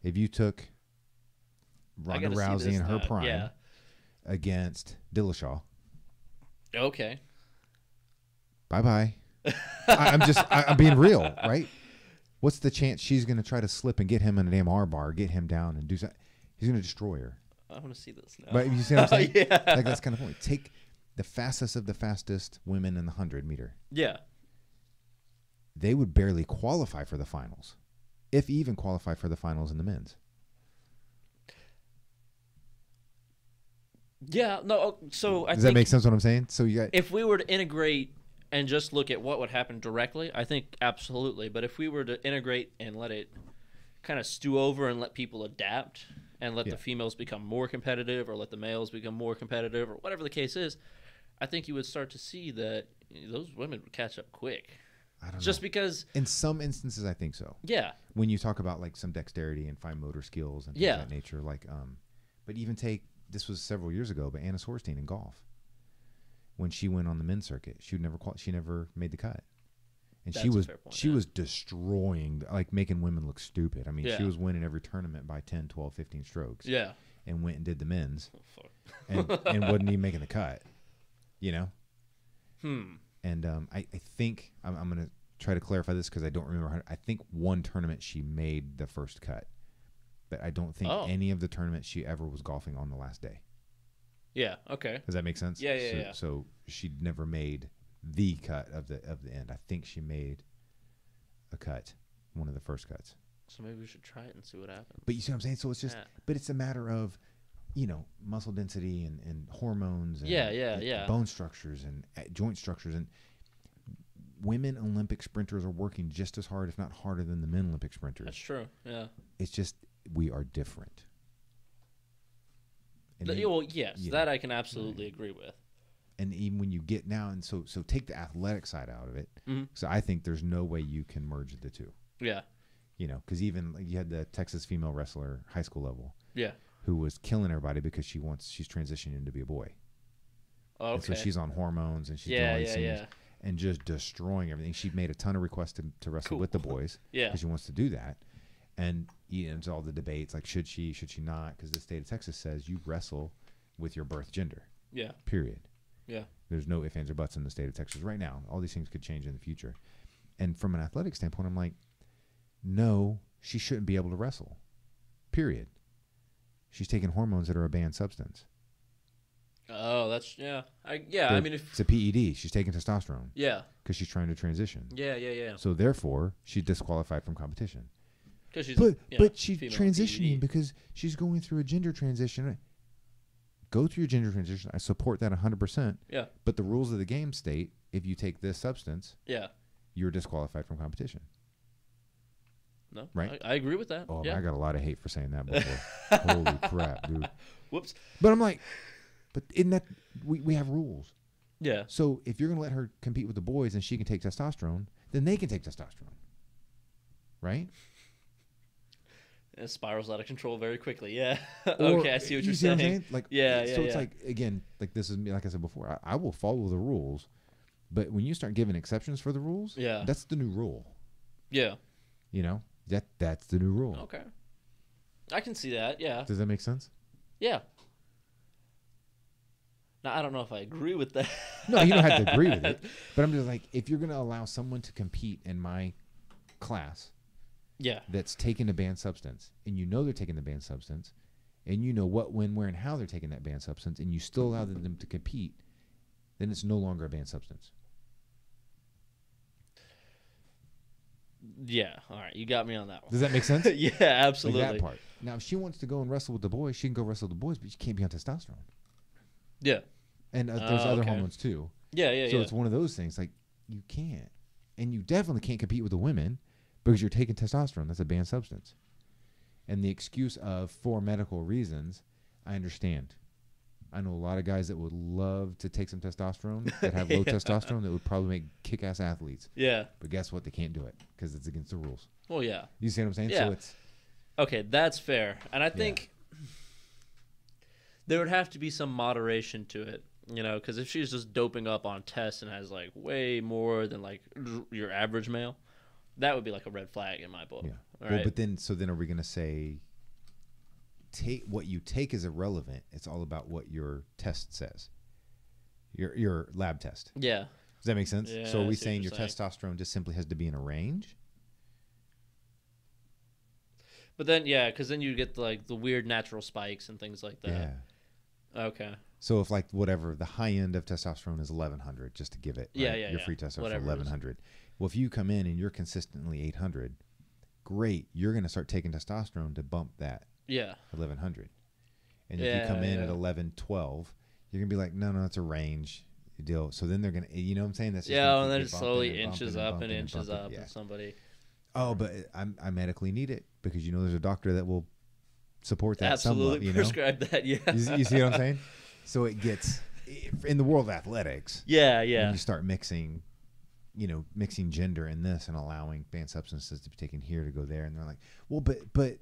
If you took Ronda Rousey in her prime against Dillashaw. Okay. Bye-bye. I'm being real, right? What's the chance she's going to try to slip and get him in a damn R-bar, get him down and do something? He's going to destroy her. I want to see this now. But you see what I'm saying? Yeah. Like, that's kind of point. Take the fastest of the fastest women in the 100 meter. Yeah. They would barely qualify for the finals, if even qualify for the finals in the men's. Yeah. No. So I Does think that make sense? What I'm saying? So you got if we were to integrate and just look at what would happen directly, I think absolutely. But if we were to integrate and let it kind of stew over and let people adapt and let the females become more competitive or let the males become more competitive or whatever the case is, I think you would start to see that those women would catch up quick. I don't Just know. because In some instances, I think so. Yeah. When you talk about like some dexterity and fine motor skills and things of that nature, like but even take this was several years ago, but Anna Sorstein in golf, when she went on the men's circuit, she never made the cut, and That's she a was fair point, she was destroying, like making women look stupid. I mean, Yeah. she was winning every tournament by 10, 12, 15 strokes. Yeah. And went and did the men's, Oh, fuck. and wasn't even making the cut, you know. Hmm. And I think I'm gonna try to clarify this because I don't remember. I think one tournament she made the first cut, but I don't think any of the tournaments she ever was golfing on the last day. Yeah. Okay. Does that make sense? Yeah, yeah, yeah. So she never made the cut of the end. I think she made a cut, one of the first cuts. So maybe we should try it and see what happens. But you see what I'm saying? So it's just, but it's a matter of, muscle density and hormones and and bone structures and joint structures. And women Olympic sprinters are working just as hard, if not harder, than the men Olympic sprinters. That's true. Yeah. It's just we are different. And Well, yes, that I can absolutely agree with. And even when you get now, and so take the athletic side out of it. Mhm. So I think there's no way you can merge the two. Yeah. Because even like you had the Texas female wrestler, high school level, Yeah. who was killing everybody because she's transitioning to be a boy. Okay. And so she's on hormones and she's doing all these things and just destroying everything. She made a ton of requests to wrestle with the boys because she wants to do that. And it's all the debates like should she not? Because the state of Texas says you wrestle with your birth gender. Yeah. Period. Yeah. There's no ifs, ands, or buts in the state of Texas right now. All these things could change in the future. And from an athletic standpoint, I'm like, no, she shouldn't be able to wrestle. Period. She's taking hormones that are a banned substance. Oh, that's I mean, it's a PED. She's taking testosterone. Yeah. Because she's trying to transition. Yeah. So therefore, she's disqualified from competition. Because she's but she's transitioning PED. because she's going through a gender transition. Go through your gender transition. I support that 100%. Yeah. But the rules of the game state if you take this substance, you're disqualified from competition. No, right? I agree with that. Oh, yeah. I got a lot of hate for saying that before. Holy crap, dude. Whoops. But I'm like, but isn't that we have rules? Yeah. So if you're gonna let her compete with the boys and she can take testosterone, then they can take testosterone, right? It spirals out of control very quickly. Yeah. Or, okay, I see what you're see saying. What I'm saying? Like, yeah. So it's like again, like this is me. Like I said before, I will follow the rules, but when you start giving exceptions for the rules, that's the new rule. Yeah. That's the new rule. Okay. I can see that. Yeah. Does that make sense? Yeah. Now I don't know if I agree with that. No, you don't have to agree with it. But I'm just like, if you're going to allow someone to compete in my class, that's taking a banned substance, and you know they're taking the banned substance, and you know what, when, where, and how they're taking that banned substance, and you still allow them to compete, then it's no longer a banned substance. Yeah. All right. You got me on that one. Does that make sense? Yeah, absolutely. Like that part. Now, if she wants to go and wrestle with the boys, she can go wrestle with the boys, but she can't be on testosterone. Yeah. And there's other hormones too. Yeah. So it's one of those things. Like, you can't. And you definitely can't compete with the women because you're taking testosterone. That's a banned substance. And the excuse of for medical reasons, I understand. I know a lot of guys that would love to take some testosterone that have low testosterone that would probably make kick-ass athletes. Yeah. But guess what? They can't do it because it's against the rules. Well, yeah. You see what I'm saying? Yeah. So it's okay, that's fair. And I think there would have to be some moderation to it, because if she's just doping up on tests and has like way more than like your average male, that would be like a red flag in my book. Yeah. All well, right? but then are we going to say what you take is irrelevant? It's all about what your test says. Your lab test. Yeah. Does that make sense? Yeah, so are I we see what saying your you're saying. testosterone just simply has to be in a range? But then, yeah, because then you get like the weird natural spikes and things like that. Yeah. Okay. So if like whatever the high end of testosterone is 1100, just to give it, Yeah, right? yeah, Your yeah. free testosterone Whatever it is. 1100. Well, if you come in and you're consistently 800, great. You're going to start taking testosterone to bump that Yeah. 1100. And if Yeah, you come in yeah. at 1112, you're going to be like, no, it's a range deal. So then they're going to, you know what I'm saying? That's just Yeah, gonna and then keep it bumping slowly and inches bumping up and bumping inches bumping. up, Yeah. and somebody. Oh, but I medically need it because, you know, there's a doctor that will support that somewhat, Absolutely you know? prescribe that, yeah. You see what I'm saying? So it gets, in the world of athletics, Yeah, when yeah. you start mixing gender in this and allowing banned substances to be taken here to go there, and they're like, well, but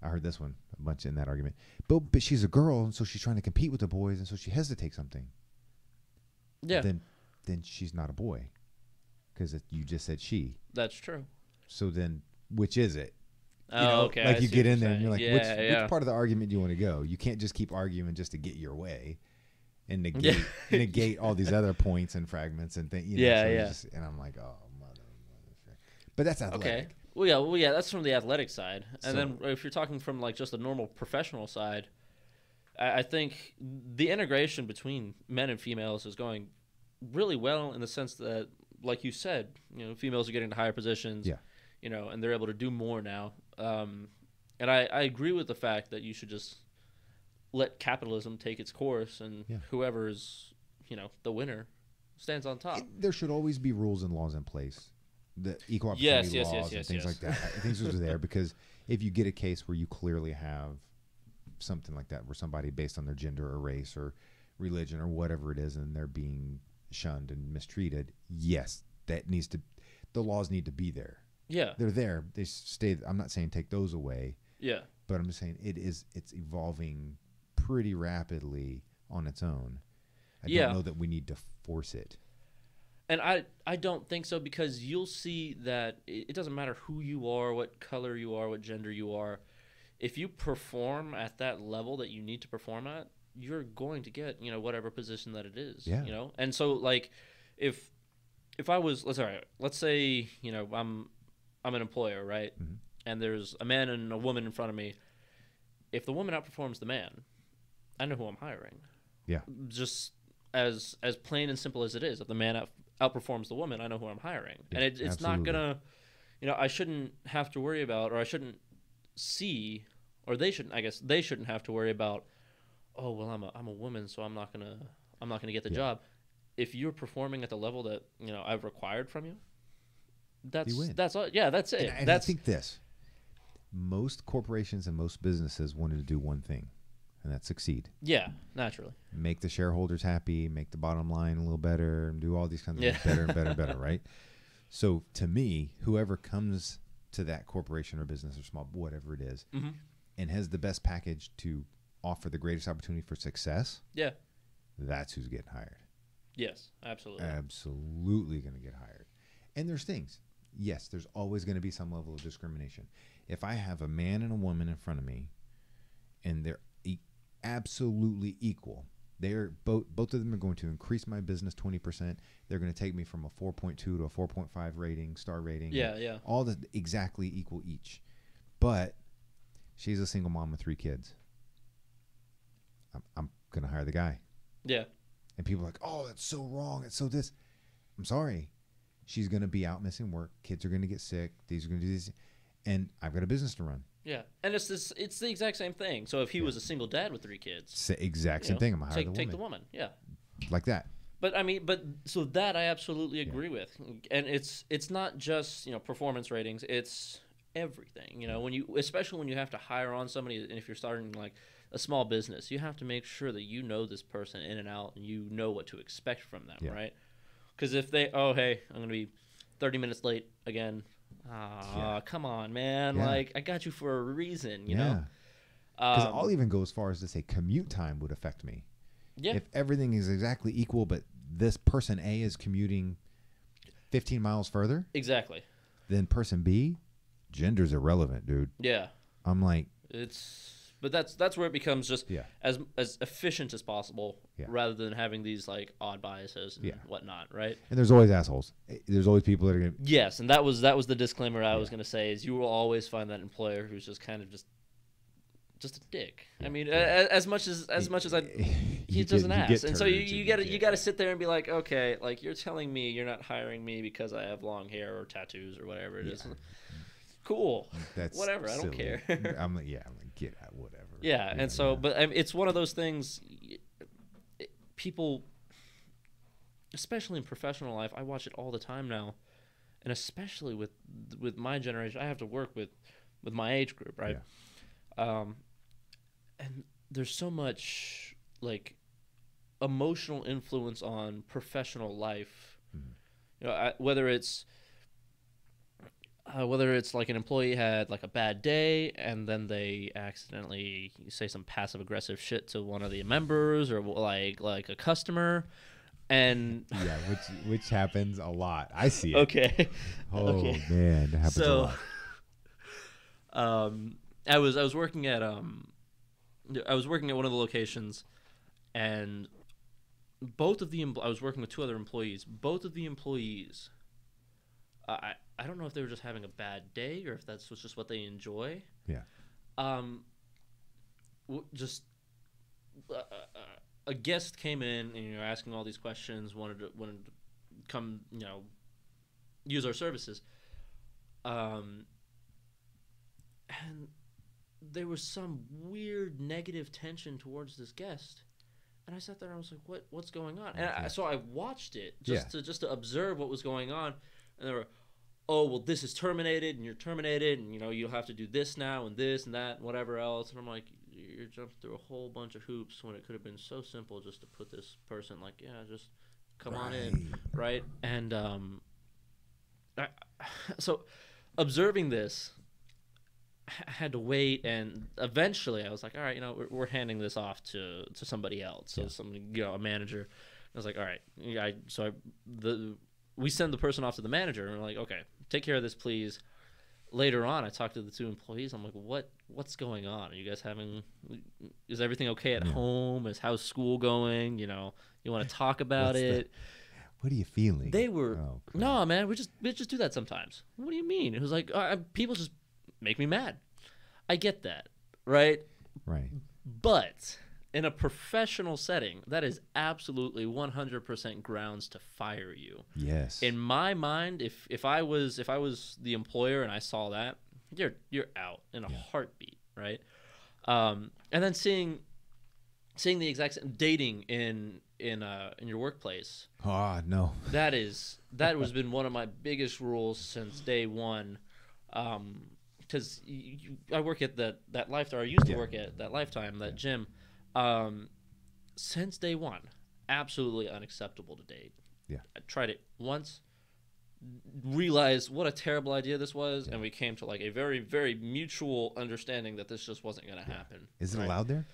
I heard this one a bunch in that argument. But she's a girl, and so she's trying to compete with the boys, and so she has to take something. Yeah, Then she's not a boy, because you just said she. that's true. So then, which is it? Oh, okay. Like I you see get what in there you're and you're like, saying. which Yeah. part of the argument do you want to go? You can't just keep arguing just to get your way, and negate all these other points and fragments and things. Yeah, so yeah. and I'm like, oh mother. But that's athletic. Okay. Well, yeah, that's from the athletic side. And then if you're talking from like just the normal professional side, I think the integration between men and females is going really well in the sense that, like you said, females are getting to higher positions. Yeah. And they're able to do more now. And I agree with the fact that you should just let capitalism take its course, and whoever is, the winner stands on top. There should always be rules and laws in place. The equal opportunity laws and things like that. I think those are there because if you get a case where you clearly have something like that, where somebody based on their gender or race or religion or whatever it is, and they're being shunned and mistreated, yes, the laws need to be there. Yeah. They're there. They stay. I'm not saying take those away. Yeah. But I'm just saying it's evolving pretty rapidly on its own. I don't know that we need to force it. And I don't think so, because you'll see that it doesn't matter who you are, what color you are, what gender you are. If you perform at that level that you need to perform at, you're going to get, whatever position that it is. Yeah. And so like if I was, let's say, I'm an employer, right? Mm-hmm. And there's a man and a woman in front of me. If the woman outperforms the man, I know who I'm hiring. Yeah. Just as plain and simple as it is. If the man outperforms the woman, I know who I'm hiring. Yeah, And it's absolutely. not gonna, I shouldn't have to worry about, or I shouldn't see, or they shouldn't have to worry about, oh, well, I'm a woman, so I'm not gonna get the job. If you're performing at the level that, I've required from you, You win. that's all. Yeah, that's it. And I think this. Most corporations and most businesses wanted to do one thing, and that's succeed. Yeah, naturally. Make the shareholders happy, make the bottom line a little better, and do all these kinds of things better and better and better, right? So to me, whoever comes to that corporation or business or small, whatever it is, Mm-hmm. and has the best package to offer the greatest opportunity for success, Yeah. that's who's getting hired. Yes, absolutely. Absolutely going to get hired. And there's things. Yes, there's always going to be some level of discrimination. If I have a man and a woman in front of me, and they're absolutely equal, they're both of them are going to increase my business 20%. They're going to take me from a 4.2 to a 4.5 star rating. Yeah. All the exactly equal each. But she's a single mom with 3 kids. I'm going to hire the guy. Yeah. And people are like, oh, that's so wrong. It's so this. I'm sorry. She's going to be out missing work. Kids are going to get sick. These are going to do this. And I've got a business to run. Yeah. And it's the exact same thing. So if he was a single dad with 3 kids, Exact same thing. I'm going to hire the woman. Take the woman. Yeah. Like that. But so that I absolutely agree with. And it's not just, performance ratings, it's everything. Especially when you have to hire on somebody, and if you're starting like a small business, you have to make sure that you know this person in and out, and you know what to expect from them, right? Because if hey, I'm going to be 30 minutes late again. Come on, man. Yeah. Like, I got you for a reason, you Yeah. know? Because I'll even go as far as to say commute time would affect me. Yeah. If everything is exactly equal, but this person A is commuting 15 miles further Exactly. than person B, gender's irrelevant, dude. Yeah. I'm like, It's But that's where it becomes just Yeah. as efficient as possible, Yeah. rather than having these like odd biases and Yeah. whatnot, right? And there's always assholes. There's always people that are gonna. Yes, and that was the disclaimer I was Yeah. going to say is you will always find that employer who's just kind of just a dick. I Yeah, mean, yeah. as much as I he's You just an get ass, and so turds you and got to get- you got to sit there and be like, okay, like you're telling me you're not hiring me because I have long hair or tattoos or whatever it is. Yeah. Cool. That's Whatever, I don't silly. care. I'm like, get out, whatever. Yeah, and so, yeah. but I mean, it's one of those things. People, especially in professional life, I watch it all the time now, and especially with my generation, I have to work with my age group, right? And there's so much like emotional influence on professional life. You know, whether it's like an employee had like a bad day and then they accidentally say some passive aggressive shit to one of the members, or like a customer, and Yeah, which happens a lot. I see it. okay, Oh okay. man, that happens a So, lot. I was working at one of the locations, and I was working with two other employees. Both of the employees, I don't know if they were just having a bad day or if that's just what they enjoy. Yeah. Just a guest came in and asking all these questions, wanted to come use our services, and there was some weird negative tension towards this guest. And I sat there and I was like, what's going on? And so I watched it just to observe what was going on. And they were, oh, well, this is terminated, and you're terminated, and you'll have to do this now and this and that and whatever else. And I'm like, you're jumping through a whole bunch of hoops when it could have been so simple just to put this person like, yeah, just come on in, right? And so observing this, I had to wait, and eventually I was like, all right, we're handing this off to somebody else, so somebody, a manager. I was like, all right, we send the person off to the manager, and we're like, okay, take care of this, please. Later on, I talked to the two employees. I'm like, what's going on? Are you guys is everything okay at home? How's school going? You want to talk about it? What are you feeling? They were, no, man, we just do that sometimes. What do you mean? It was like, people just make me mad. I get that, right? Right. But in a professional setting, that is absolutely 100% grounds to fire you. Yes. In my mind, if I was the employer and I saw that, you're out in a heartbeat, right? And then seeing the exact same dating in your workplace. Oh no. That has been one of my biggest rules since day one. Because I work at that Lifetime. I used to work at that Lifetime, that gym. Since day one, absolutely unacceptable to date. Yeah. I tried it once, realized what a terrible idea this was, and we came to like a very, very mutual understanding that this just wasn't going to happen. Is it allowed there?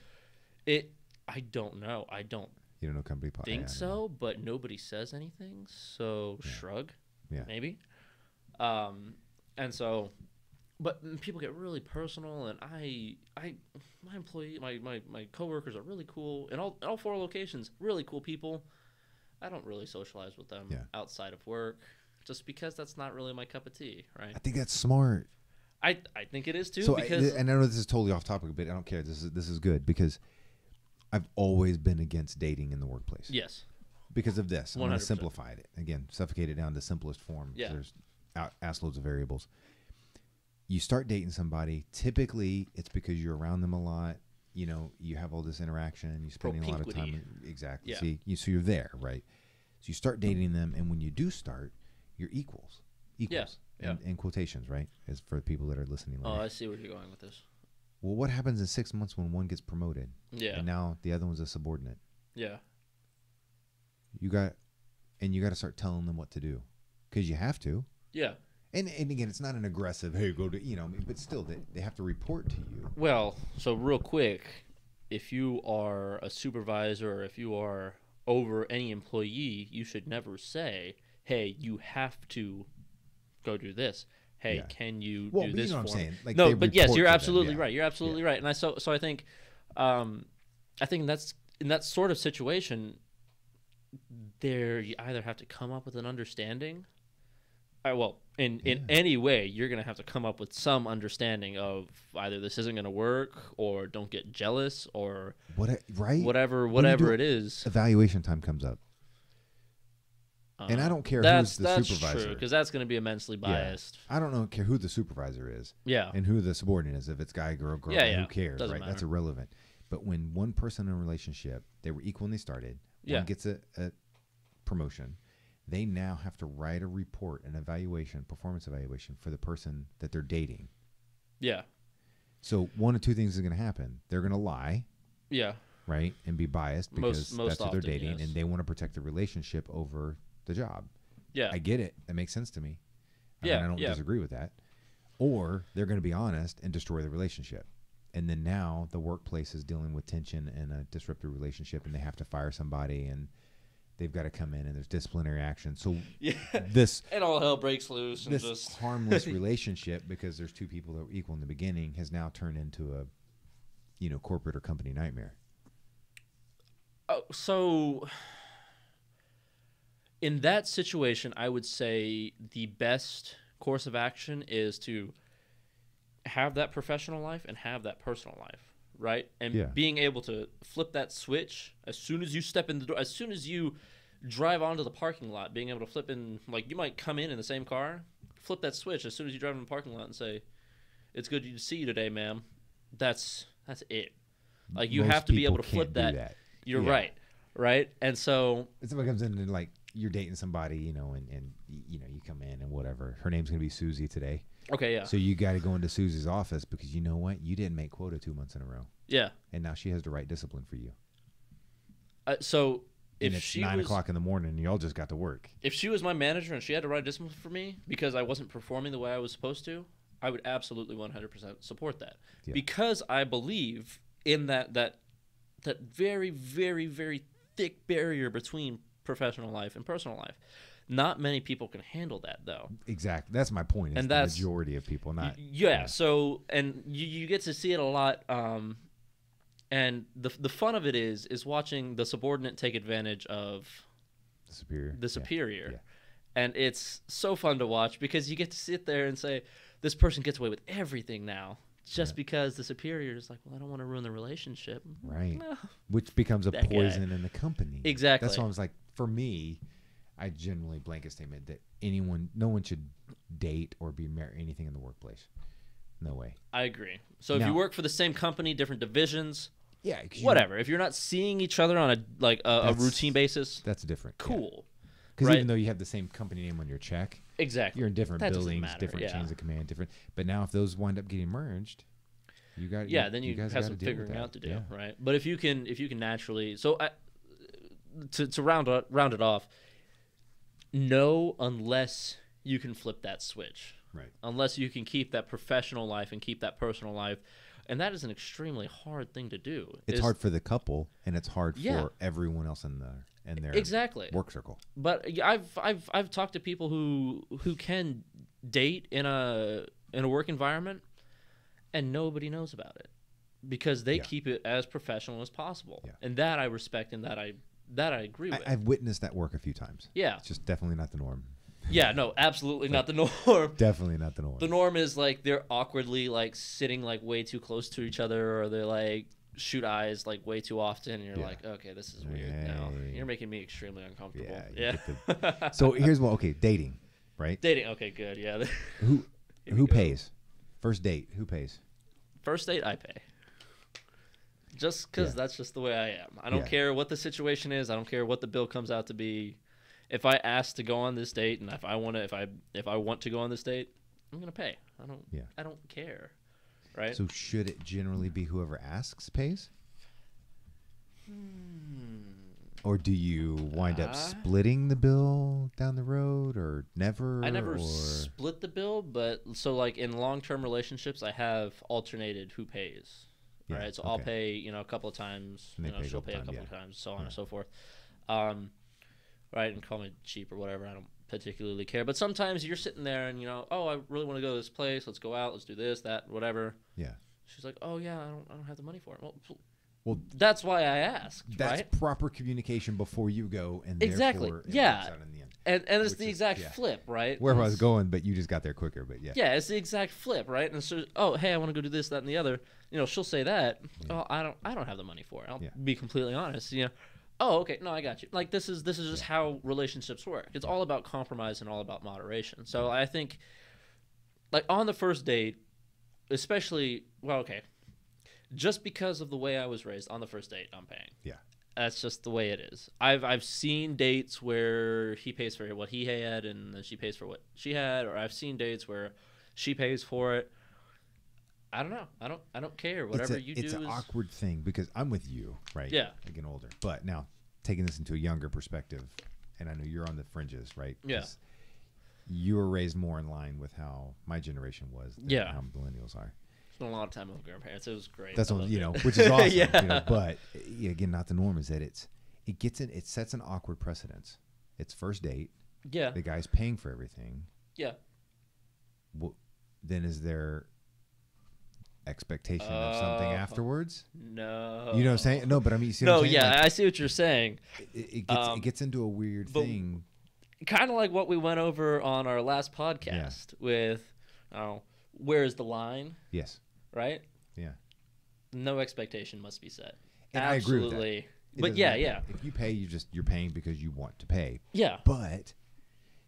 I don't know. I don't You don't know company policy. think so, but nobody says anything, so shrug. Yeah. Maybe. And so, but people get really personal, and my employee, my coworkers are really cool, and all four locations, really cool people. I don't really socialize with them outside of work, just because that's not really my cup of tea, right? I think that's smart. I think it is too. So because and I know this is totally off topic, but I don't care. This is good because I've always been against dating in the workplace. Yes. Because of this, I'm going to 100%. simplify it again, suffocate it down to the simplest form. Yeah. There's ass loads of variables. You start dating somebody, typically it's because you're around them a lot. You have all this interaction. You're spending a lot of time. Exactly. Yeah. So you're there, right? So you start dating them, and when you do start, you're equals. Equals. Yeah. In quotations, right? As for the people that are listening. Oh, later. I see where you're going with this. Well, what happens in 6 months when one gets promoted? Yeah. And now the other one's a subordinate. Yeah. You got to start telling them what to do, because you have to. Yeah. And again, it's not an aggressive, hey, go to, but still, they have to report to you. Well, so real quick, if you are a supervisor or if you are over any employee, you should never say, hey, you have to go do this. hey, Yeah. can you Well, do but this you know for what I'm me? saying? Like, No, they but yes, report you're to them, absolutely yeah. right. You're absolutely right. And I think, I think that's in that sort of situation, there you either have to come up with an understanding. Well, in any way, you're gonna have to come up with some understanding of either this isn't gonna work, or don't get jealous, or Right? whatever it is. Evaluation time comes up. And I don't care who's the that's supervisor. true, because that's going to be immensely biased. I don't care who the supervisor is. Yeah. And who the subordinate is. If it's guy, girl, Yeah. who cares, Doesn't right? matter. That's irrelevant. But when one person in a relationship, they were equal when they started, one gets a promotion, they now have to write a report, an evaluation, performance evaluation for the person that they're dating. Yeah. So one of two things is going to happen. They're going to lie. Yeah. Right? And be biased because Most that's what they're often, dating. yes. And they want to protect the relationship over the job. Yeah. I get it. That makes sense to me. I don't disagree with that. Or they're going to be honest and destroy the relationship. And then now the workplace is dealing with tension and a disruptive relationship, and they have to fire somebody, and they've got to come in, and there's disciplinary action. So this and all hell breaks loose. And this just harmless relationship, because there's two people that were equal in the beginning, has now turned into a corporate or company nightmare. Oh, so in that situation, I would say the best course of action is to have that professional life and have that personal life, right? And being able to flip that switch as soon as you step in the door, as soon as you drive onto the parking lot, being able to flip in, like you might come in the same car, flip that switch as soon as you drive in the parking lot and say, "It's good to see you today, ma'am." That's it. Like you have to be able to flip that. You're right? And so if somebody comes in and like you're dating somebody, and you come in and whatever. Her name's gonna be Susie today. Okay, yeah. So you got to go into Susie's office because you know what? You didn't make quota 2 months in a row. Yeah. And now she has the right discipline for you. So if and it's she 9 was, o'clock in the morning and y'all just got to work. If she was my manager and she had to write discipline for me because I wasn't performing the way I was supposed to, I would absolutely 100% support that. Yeah. Because I believe in that very, very, very thick barrier between professional life and personal life. Not many people can handle that, though. Exactly. That's my point. And that's the majority of people not. Yeah. So, and you get to see it a lot. And the fun of it is watching the subordinate take advantage of the superior. Yeah. And it's so fun to watch because you get to sit there and say, this person gets away with everything now. Just because the superior is like, well, I don't want to ruin the relationship. Right. No. Which becomes a poison in the company. Exactly. That's why I was like, for me, I generally blanket statement that no one should date or be married anything in the workplace. No way. I agree. So if you work for the same company, different divisions, yeah, whatever. If you're not seeing each other on a routine basis, that's different. Cool. Because even though you have the same company name on your check, exactly, you're in different buildings, different chains of command, different. But now if those wind up getting merged, you got then you have some figuring out to do, right? But if you can naturally, so to round it off, no, unless you can flip that switch, right? Unless you can keep that professional life and keep that personal life, and that is an extremely hard thing to do. It's hard for the couple, and it's hard for everyone else in their work circle. But I've talked to people who can date in a work environment, and nobody knows about it because they keep it as professional as possible, and that I respect and that I agree with. I've witnessed that work a few times. Yeah, it's just definitely not the norm. Yeah, no, absolutely not the norm. Definitely not the norm. The norm is like they're awkwardly like sitting like way too close to each other, or they're like shoot eyes like way too often, and you're like, okay, this is weird now. You're making me extremely uncomfortable. Yeah. So here's dating, right? Dating. Okay, good. Yeah. Who pays? First date. Who pays? First date, I pay. Just because that's just the way I am. I don't care what the situation is. I don't care what the bill comes out to be. If I ask to go on this date, and if I want to go on this date, I'm gonna pay. I don't care. Right. So should it generally be whoever asks pays? Or do you wind up splitting the bill down the road, or never? I never split the bill, but so like in long-term relationships, I have alternated who pays. Yeah, right. So I'll pay, a couple of times. She'll pay a couple of times, so on and so forth. Right, and call me cheap or whatever. I don't particularly care. But sometimes you're sitting there and, you know, oh, I really want to go to this place. Let's go out. Let's do this, that, whatever. Yeah. She's like, oh, yeah, I don't have the money for it. Well, that's why I asked, that's right? proper communication before you go, and exactly, therefore it yeah. works out in the end. And it's the exact flip, right? Where I was going, but you just got there quicker, but yeah. Yeah, it's the exact flip, right? And so, oh, hey, I want to go do this, that, and the other. You know, she'll say that. Yeah. Oh, I don't have the money for it. I'll be completely honest. You know, oh, okay, no, I got you. Like this is just how relationships work. It's all about compromise and all about moderation. So I think, like on the first date, especially, well, okay, just because of the way I was raised, on the first date, I'm paying. Yeah. That's just the way it is. I've seen dates where he pays for what he had and then she pays for what she had, or I've seen dates where she pays for it. I don't know. I don't care. Whatever you do it's an awkward thing because I'm with you, right? Yeah. I get older. But now, taking this into a younger perspective, and I know you're on the fringes, right? Yeah. You were raised more in line with how my generation was than how millennials are. Spent a lot of time with grandparents. It was great. That's what, which is awesome. Yeah. You know, but again, not the norm is that it sets an awkward precedence. It's first date. Yeah. The guy's paying for everything. Yeah. Well, then is there expectation of something afterwards? No. You know what I'm saying? No, but I mean, you see what I'm saying? Yeah, like, I see what you're saying. It gets into a weird thing. Kind of like what we went over on our last podcast with, where's the line? Yes. Right? Yeah. No expectation must be set. And absolutely. I agree with that. But yeah. If you pay, you're paying because you want to pay. Yeah. But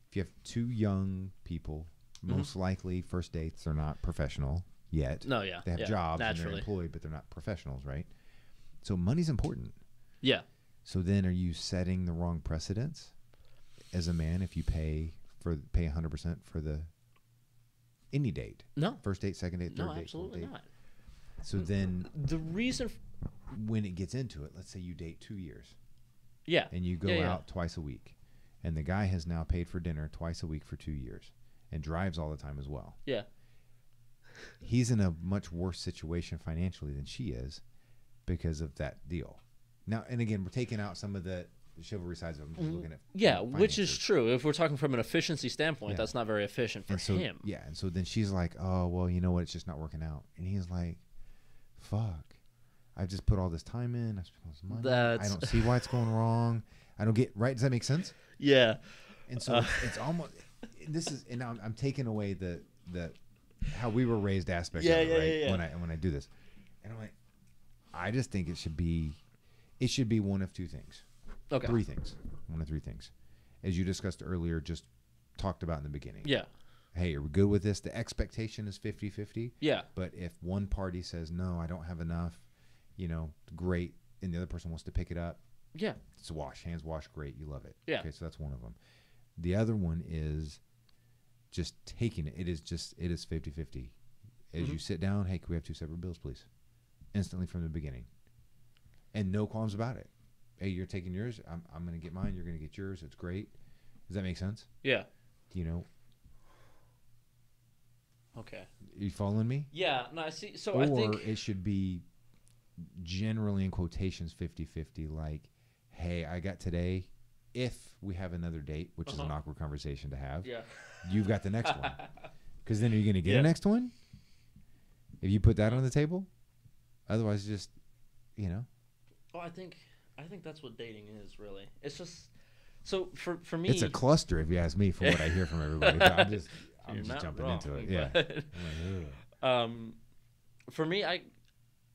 if you have two young people, most likely first dates are not professional yet. No, yeah. They have jobs naturally. and they're employed, but they're not professionals, right? So money's important. Yeah. So then are you setting the wrong precedents as a man if you pay 100% for any date? No. First date, second date, third date. No, absolutely not. So then the reason when it gets into it, let's say you date 2 years. Yeah. And you go out twice a week. And the guy has now paid for dinner twice a week for 2 years and drives all the time as well. Yeah. He's in a much worse situation financially than she is because of that deal. Now, and again, we're taking out some of the chivalry sides of him. Just looking at which is true. If we're talking from an efficiency standpoint, that's not very efficient for him. Yeah, and so then she's like, oh, well, you know what? It's just not working out. And he's like, fuck. I just put all this time in. I spent all this money. I don't see why it's going wrong. I don't get, right? Does that make sense? Yeah. And so it's almost, this is, and now I'm taking away the how we were raised aspect of it, right? When I do this. And I'm like, I just think it should be one of two things. Okay. Three things. One of three things. As you discussed earlier, just talked about in the beginning. Yeah. Hey, are we good with this? The expectation is 50-50. Yeah. But if one party says, no, I don't have enough, great, and the other person wants to pick it up, yeah, it's a wash. Hands wash, great. You love it. Yeah. Okay, so that's one of them. The other one is just taking it. It is 50-50. As you sit down, hey, can we have two separate bills, please? Instantly from the beginning. And no qualms about it. Hey, you're taking yours. I'm going to get mine. You're going to get yours. It's great. Does that make sense? Yeah. Okay. You following me? Yeah. No, I see. So or I think it should be generally in quotations 50-50. Like, hey, I got today. If we have another date, which is an awkward conversation to have, you've got the next one. Because then are you going to get a next one? If you put that on the table? Otherwise, just, Oh, I think that's what dating is, really. It's just, so for me. It's a cluster, if you ask me, from what I hear from everybody. But I'm just jumping wrong, into it. Yeah. For me, I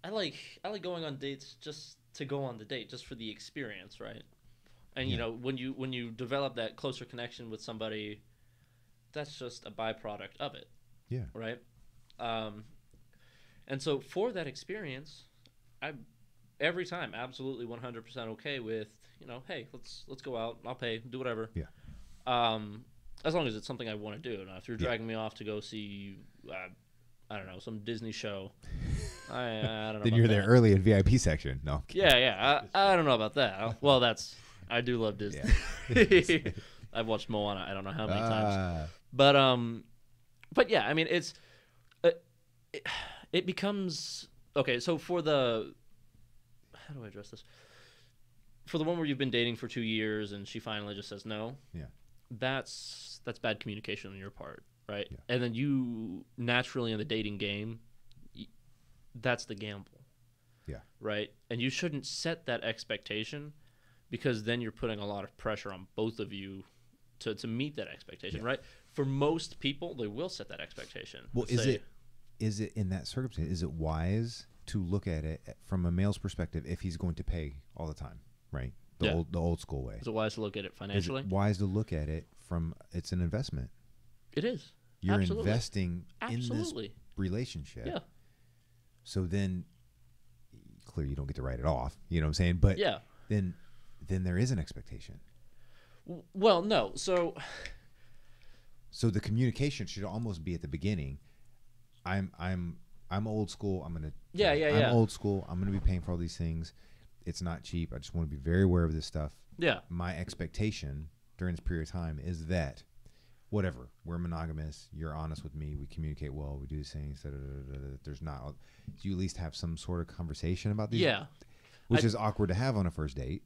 like going on dates just to go on the date, just for the experience, right? And when you develop that closer connection with somebody, that's just a byproduct of it. Yeah. Right. And so for that experience, I every time absolutely 100% okay with hey, let's go out, I'll pay, do whatever. Yeah. As long as it's something I want to do. Now, if you're dragging me off to go see, I don't know, some Disney show, I don't know. Then you're there early in VIP section. No. Yeah. I don't know about that. Well, I do love Disney. Yeah. I've watched Moana. I don't know how many times. But yeah, I mean, it becomes okay. So how do I address this? For the one where you've been dating for 2 years and she finally just says no. Yeah. that's bad communication on your part, right? Yeah. And then you naturally in the dating game, that's the gamble. Yeah. Right? And you shouldn't set that expectation, because then you're putting a lot of pressure on both of you to meet that expectation, Yeah. right? For most people, they will set that expectation. Well, is it in that circumstance, is it wise to look at it from a male's perspective if he's going to pay all the time, right? The old school way. Is it wise to look at it financially? Is it wise to look at it from it's an investment? It is. You're Absolutely. investing Absolutely. in this relationship. Yeah. So then clearly you don't get to write it off, you know what I'm saying? But Yeah. then there is an expectation. Well, no. So the communication should almost be at the beginning. I'm old school. I'm old school. I'm going to be paying for all these things. It's not cheap. I just want to be very aware of this stuff. yeah. My expectation during this period of time is that whatever, we're monogamous, you're honest with me, we communicate well, we do these things, there's not, you at least have some sort of conversation about these. Yeah. Which is awkward to have on a first date.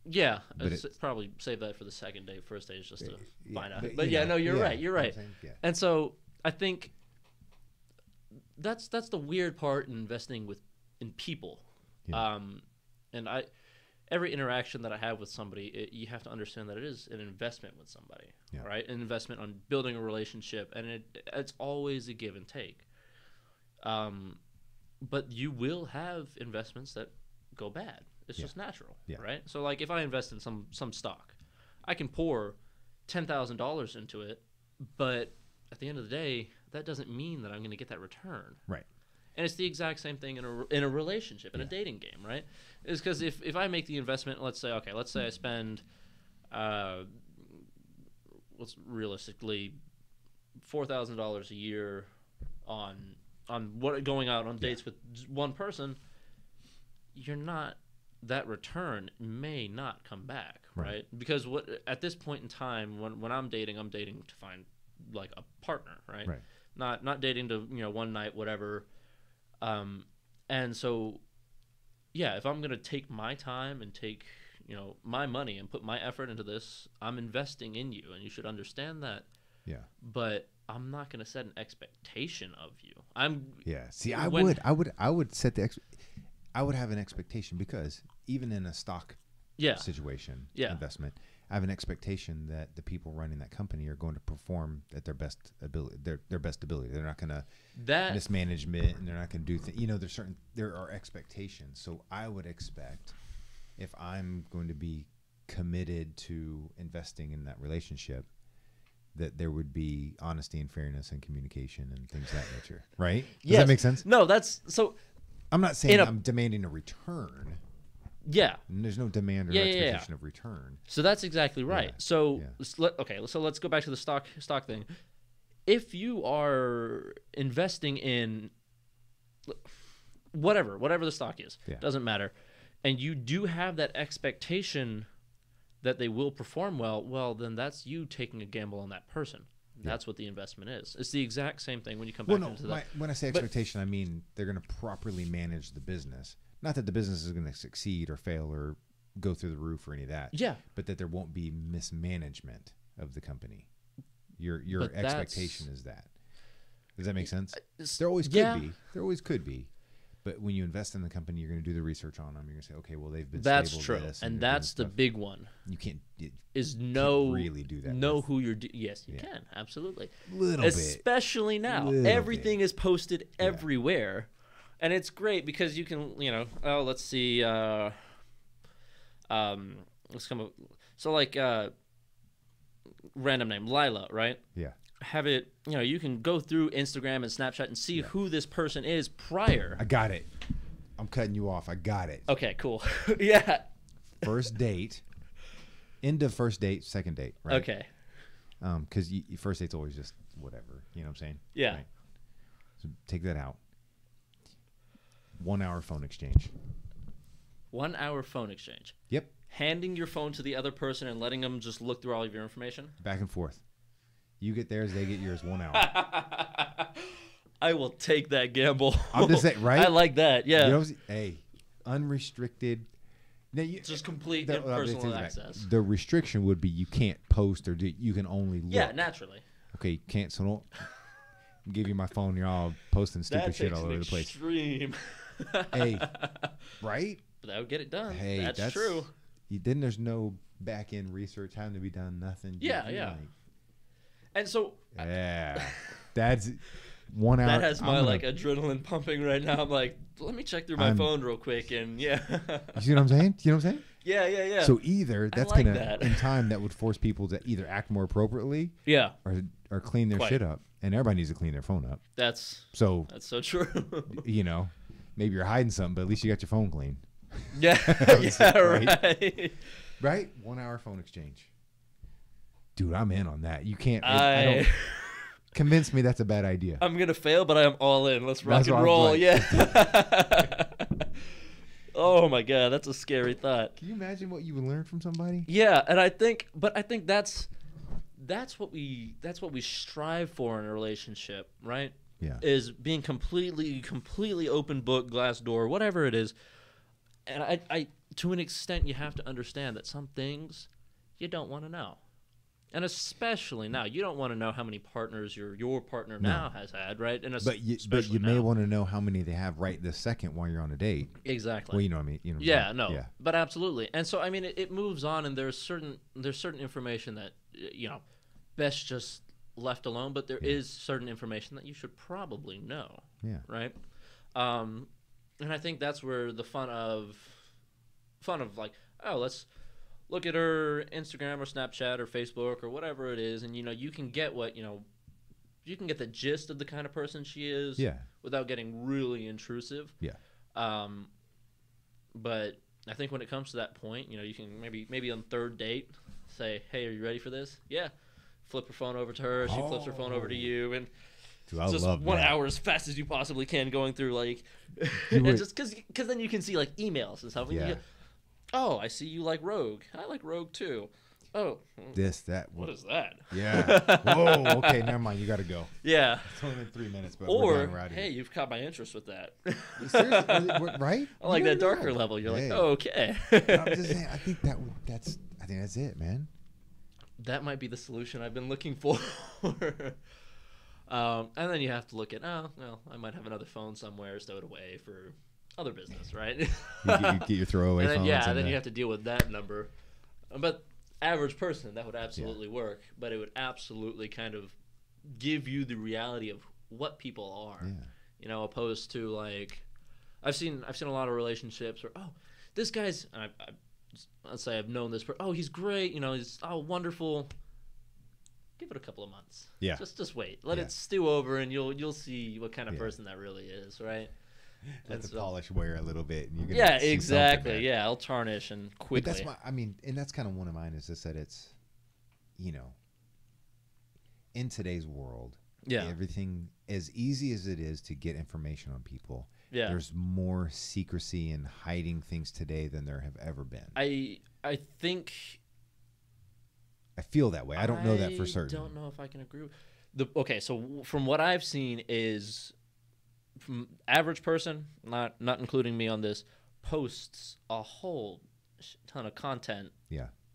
Yeah, But probably save that for the second date. First date is just to find out. but, But you yeah, know, no, you're yeah, right. You're you know right. what I'm saying? Yeah. And so I think that's the weird part in investing in people. Yeah. And every interaction that I have with somebody, you have to understand that it is an investment with somebody, Yeah. right? An investment on building a relationship, and it's always a give and take. But you will have investments that go bad. It's just natural, right? So like if I invest in some stock, I can pour $10,000 into it, but at the end of the day, that doesn't mean that I'm going to get that return. Right. And it's the exact same thing in a relationship, in a dating game, right? Is because if I make the investment, let's say I spend, what's realistically, $4,000 a year on going out on dates with one person, that return may not come back, right? Because at this point in time, when I'm dating to find like a partner, right? Right. Not dating to one night, whatever. And so, yeah, if I'm gonna take my time and take my money and put my effort into this, I'm investing in you, and you should understand that. Yeah. But I'm not gonna set an expectation of you. See, I would set I would have an expectation, because even in a stock situation, investment, I have an expectation that the people running that company are going to perform at their best ability. Their best ability. They're not going to mismanagement, and they're not going to do things. There are expectations. So I would expect, if I'm going to be committed to investing in that relationship, that there would be honesty and fairness and communication and things of that nature. Right? Does that make sense? No, that's so. I'm not saying I'm demanding a return. Yeah. And there's no demand or expectation of return. So that's exactly right. Yeah. So so let's go back to the stock thing. If you are investing in whatever the stock is, doesn't matter, and you do have that expectation that they will perform well, then that's you taking a gamble on that person. That's what the investment is. It's the exact same thing when you come back into that. When I say expectation, I mean they're going to properly manage the business. Not that the business is going to succeed or fail or go through the roof or any of that. Yeah. But that there won't be mismanagement of the company. Your expectation is that. Does that make sense? There always could be. There always could be. But when you invest in the company, you're going to do the research on them. You're going to say, okay, well, they've been that's stable. True. And that's the big one. You can't really do that. Know who you're. Yes, you can. Absolutely. Little Especially now. Everything is posted everywhere. And it's great because you can, let's see. Let's come up. So, like, random name, Lila, right? Yeah. Have it, you can go through Instagram and Snapchat and see who this person is prior. I got it. I'm cutting you off. I got it. Okay, cool. Yeah. First date. End of first date, second date, right? Okay. Because first date's always just whatever. You know what I'm saying? Yeah. Right. So take that out. 1 hour phone exchange. 1 hour phone exchange. Yep. Handing your phone to the other person and letting them just look through all of your information? Back and forth. You get theirs, they get yours. 1 hour. I will take that gamble. I'm just saying, right? I like that. Yeah. Hey, unrestricted. Now you, just complete the, personal access. The restriction would be you can't post or you can only look. Yeah, naturally. Okay, can't, so don't give you my phone. You're all posting stupid That shit takes all an over the place. extreme. Hey, right? But that would get it done. Hey, that's true. Then there's no back end research having to be done. Nothing. Yeah, yeah. Like, And so yeah, that's 1 hour. that has my like adrenaline pumping right now. I'm like, let me check through my phone real quick, and yeah. You see what I'm saying? You know what I'm saying? Yeah, yeah, yeah. So either that's like gonna that. in time that would force people to either act more appropriately, Yeah, or clean their Quite. shit up, and everybody needs to clean their phone up. that's So so true. you know, maybe you're hiding something, but at least you got your phone clean, Yeah, yeah, right. right? 1 hour phone exchange, dude. I'm in on that. You can't. I don't convince me that's a bad idea. I'm gonna fail, but I'm all in. Let's rock That's and what I'm roll. like. Yeah. Oh my god, that's a scary thought. Can you imagine what you would learn from somebody? Yeah, and I think that's what we strive for in a relationship, right? Yeah. Is being completely open book, glass door, whatever it is. And I to an extent you have to understand that some things you don't want to know. And especially now, you don't want to know how many partners your partner now has had, right? And But you may want to know how many they have right this second while you're on a date. Exactly. Well, you know what I mean. You know what I'm Yeah, saying? no, Yeah. but absolutely. And so I mean, it moves on, and there's certain information that best just left alone. But there is certain information that you should probably know. Yeah. Right. And I think that's where the fun of like, oh, let's look at her Instagram or Snapchat or Facebook or whatever it is, and you can get you can get the gist of the kind of person she is. Yeah. Without getting really intrusive. Yeah. But I think when it comes to that point, you can maybe on third date say, "Hey, are you ready for this?" Yeah. Flip her phone over to her. She flips her phone over to you, and Dude, I it's just love 1 that. hour as fast as you possibly can, going through like, You and just because then you can see like emails and stuff. And Yeah. you get, oh, I see you like Rogue. I like Rogue too. Oh, What is that? Yeah. Whoa. Okay. Never mind. You got to go. Yeah. It's only been 3 minutes, but Or, we're done. hey, you've caught my interest with that. Seriously, right? I like You that never darker know. level. You're Hey. like, oh, okay. I'm just saying. I think that's it, man. That might be the solution I've been looking for. And then you have to look at, oh, well, I might have another phone somewhere stowed away for other business, right? You get your throwaway And then, phones. then you have to deal with that number. But average person, that would absolutely work. But it would absolutely kind of give you the reality of what people are. Yeah. Opposed to like, I've seen a lot of relationships where, oh, this guy's, and let's say I've known this person. Oh, he's great. He's wonderful. Give it a couple of months. Yeah. Just wait. Let Yeah. it stew over, and you'll see what kind of Yeah. person that really is, right? Let the so- polish wear a little bit. And you're gonna Yeah, see something exactly. there. Yeah, I'll tarnish and quickly. But that's and that's kind of one of mine is just that it's, in today's world, everything as easy as it is to get information on people. Yeah. There's more secrecy and hiding things today than there have ever been. I think I feel that way. I don't know that for certain. I don't know if I can agree with okay, so from what I've seen is from average person, not including me on this, posts a whole ton of content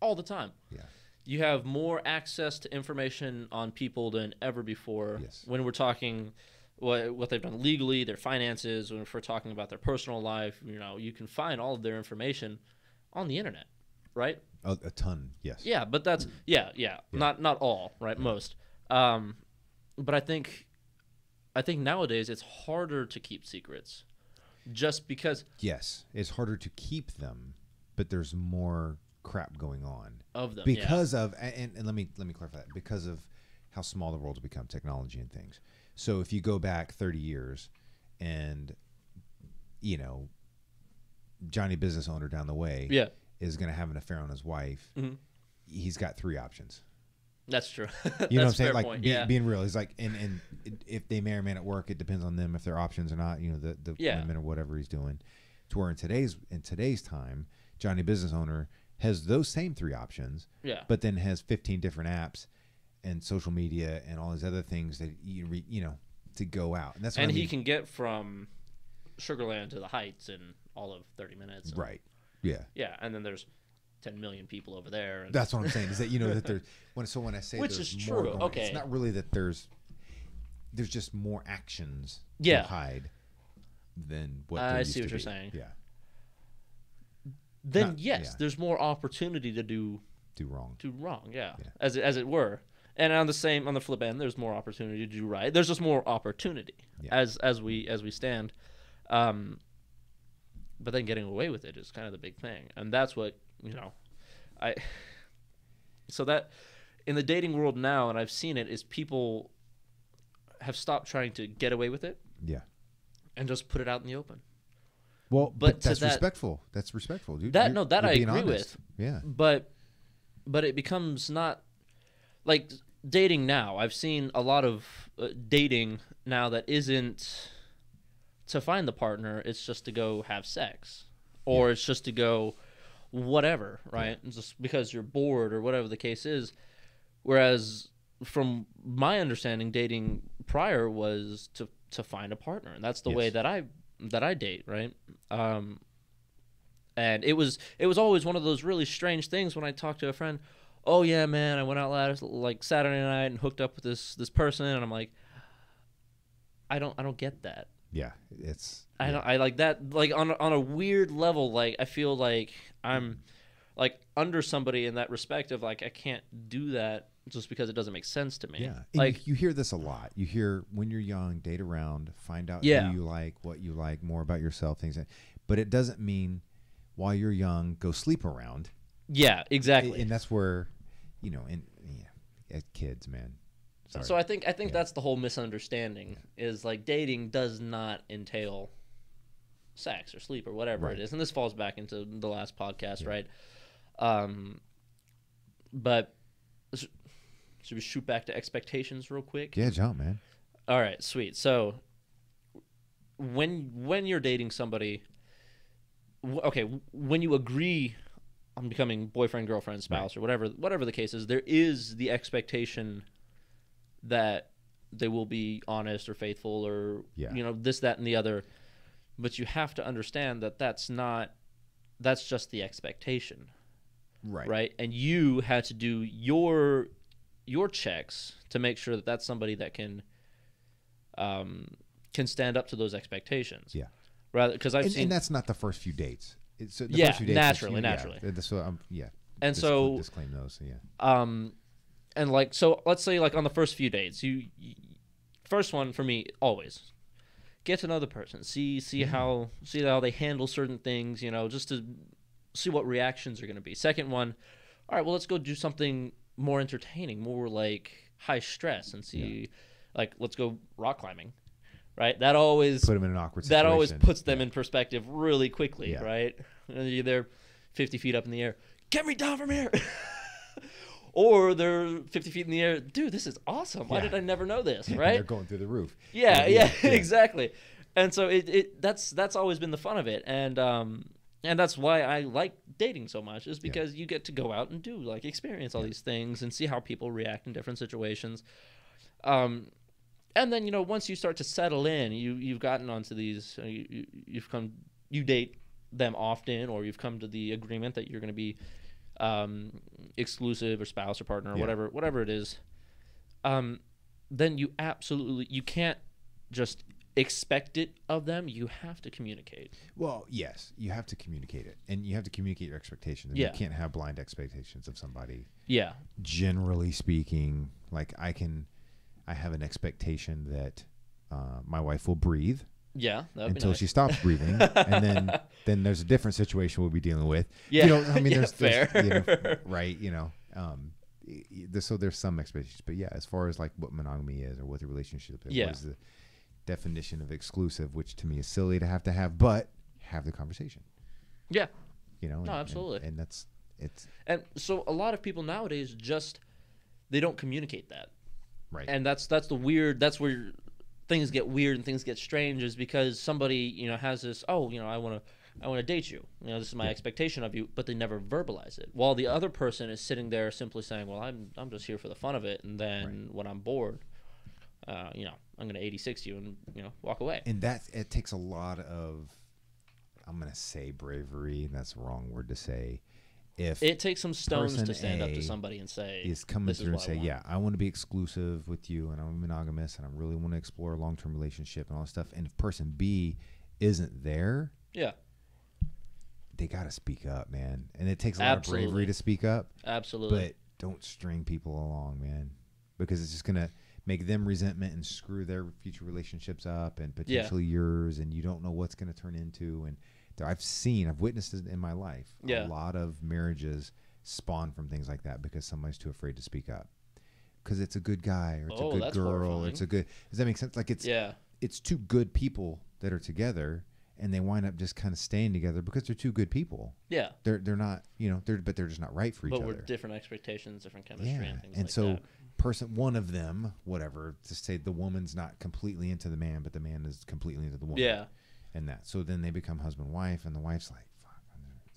all the time. Yeah. You have more access to information on people than ever before. Yes. When we're talking what they've done legally, their finances, when we're talking about their personal life, you can find all of their information on the internet, right? A ton, yes. Yeah, but that's not all, right? Most. But I think nowadays it's harder to keep secrets, just because. Yes, it's harder to keep them, but there's more crap going on Of them because of and let me clarify that, because of how small the world's become, technology and things. So if you go back 30 years, and Johnny business owner down the way is going to have an affair on his wife, he's got 3 options. That's true. You know what I'm saying? Fair Like point. being real. It's like, and if they may or may not work, it depends on them if they're options or not. The women or whatever he's doing. To where in today's time, Johnny business owner has those same 3 options. Yeah. But then has 15 different apps and social media and all these other things that to go out. And that's what And I mean. he can get from Sugarland to the Heights in all of 30 minutes. Right. Yeah. Yeah, and then there's 10 million people over there. And That's what I'm saying. Is that that there's when I say which there's is more true. going, Okay. it's not really that there's just more actions Yeah. to hide than what I there used see what to you're be. saying. Yeah. Then Not- yes, yeah. there's more opportunity to do wrong. yeah, Yeah. as it were. And on the flip end, there's more opportunity to do right. There's just more opportunity Yeah. as we stand. But then getting away with it is kind of the big thing, and that's what So that in the dating world now, and I've seen it, is people have stopped trying to get away with it Yeah. and just put it out in the open. Well, But but to that's that- respectful. That's respectful, dude. That You're I being agree honest. with. Yeah. But it becomes not like dating now. I've seen a lot of dating now that isn't to find the partner. It's just to go have sex, or it's just to go whatever, right? Just because you're bored or whatever the case is. Whereas from my understanding, dating prior was to find a partner, and that's the way that I date, right? And it was always one of those really strange things when I talked to a friend. Oh yeah, man, I went out last like Saturday night and hooked up with this person, and I'm like, I don't get that. Yeah. It's. I like that, like on a weird level. Like I feel like I'm like under somebody in that respect of like I can't do that just because it doesn't make sense to me. Yeah. And Like you hear this a lot. You hear when you're young, date around, find out Yeah. who you like, what you like, more about yourself, things like. But it doesn't mean while you're young, go sleep around. yeah, exactly. And that's where, as kids, man. Sorry. So I think that's the whole misunderstanding is like dating does not entail sex or sleep or whatever Right. it is, and this falls back into the last podcast, right? But should we shoot back to expectations real quick? Yeah, jump, man. All right, sweet. So when you're dating somebody, when you agree on becoming boyfriend, girlfriend, spouse, or whatever the case is, there is the expectation that they will be honest or faithful or this, that, and the other. But you have to understand that that's just the expectation, right? And you had to do your checks to make sure that that's somebody that can stand up to those expectations. Yeah. Rather, because And that's not the first few dates. It's the Yeah, first few dates naturally. Yeah. So And so disclaim those. So yeah. and like, so let's say like on the first few dates, you first one for me always get to know the person, see how they handle certain things, just to see what reactions are going to be. Second one, all right, well, let's go do something more entertaining, more like high stress, and see, like, let's go rock climbing, right? That always Put them in an awkward situation. that always puts them in perspective really quickly, Yeah. right? And they're 50 feet up in the air. Get me down from here. Or they're 50 feet in the air. Dude, this is awesome. Why did I never know this, And right? they're going through the roof. Yeah, exactly. And so that's always been the fun of it. And that's why I like dating so much, is because you get to go out and do, like, experience all these things and see how people react in different situations. And then, once you start to settle in, you've gotten onto these, you date them often, or you've come to the agreement that you're going to be exclusive or spouse or partner or whatever it is. Then you can't just expect it of them. You have to communicate. Well, yes, you have to communicate it, and you have to communicate your expectations. Yeah. You can't have blind expectations of somebody. Yeah. Generally speaking, like I have an expectation that my wife will breathe. Yeah, that would be until nice. she stops breathing, and then there's a different situation we'll be dealing with. Yeah, I mean, there's fair. right, so there's some expectations, but yeah, as far as like what monogamy is or what the relationship is, what is the definition of exclusive, which to me is silly to have, but have the conversation. Yeah, no, absolutely, and that's it's. And so a lot of people nowadays they don't communicate that, right, and that's where things get weird and things get strange, is because somebody has this, I want to date you, this is my expectation of you, but they never verbalize it, while the other person is sitting there simply saying, well, I'm just here for the fun of it, and then when I'm bored, I'm going to 86 you and walk away. And it takes a lot of I'm going to say bravery. That's the wrong word to say. If It takes some stones person to stand up A to somebody and say, is coming this is through and what I say, want. yeah, I want to be exclusive with you and I'm monogamous and I really want to explore a long-term relationship and all that stuff. And if person B isn't there, Yeah, they got to speak up, man. And it takes a lot Absolutely. of bravery to speak up. absolutely. But don't string people along, man, because it's just going to make them resentment and screw their future relationships up and potentially yours, and you don't know what's going to turn into. And I've witnessed it in my life. Yeah. A lot of marriages spawn from things like that because somebody's too afraid to speak up. Because it's a good guy or it's a good that's girl or horrifying. it's a good. Does that make sense? Like it's two good people that are together, and they wind up just kind of staying together because they're two good people. Yeah. They're not, but they're just not right for each But other. with different expectations, different chemistry, Yeah, and things and like so that. one of them, whatever, to say the woman's not completely into the man, but the man is completely into the woman. Yeah. And that. So then they become husband and wife, and the wife's like, fuck,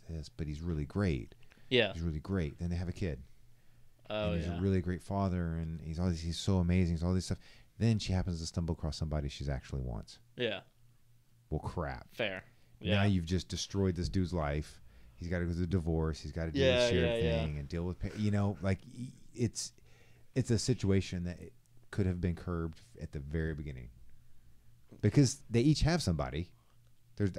this, but he's really great. Yeah. He's really great. Then they have a kid. Oh, and he's yeah. a really great father, and he's so amazing, he's all this stuff. Then she happens to stumble across somebody she's actually wants. Yeah. Well, crap. Fair. Yeah. Now you've just destroyed this dude's life. He's got to go through divorce. He's got to do Yeah, the shared yeah, thing and deal with, like it's a situation that it could have been curbed at the very beginning because they each have somebody.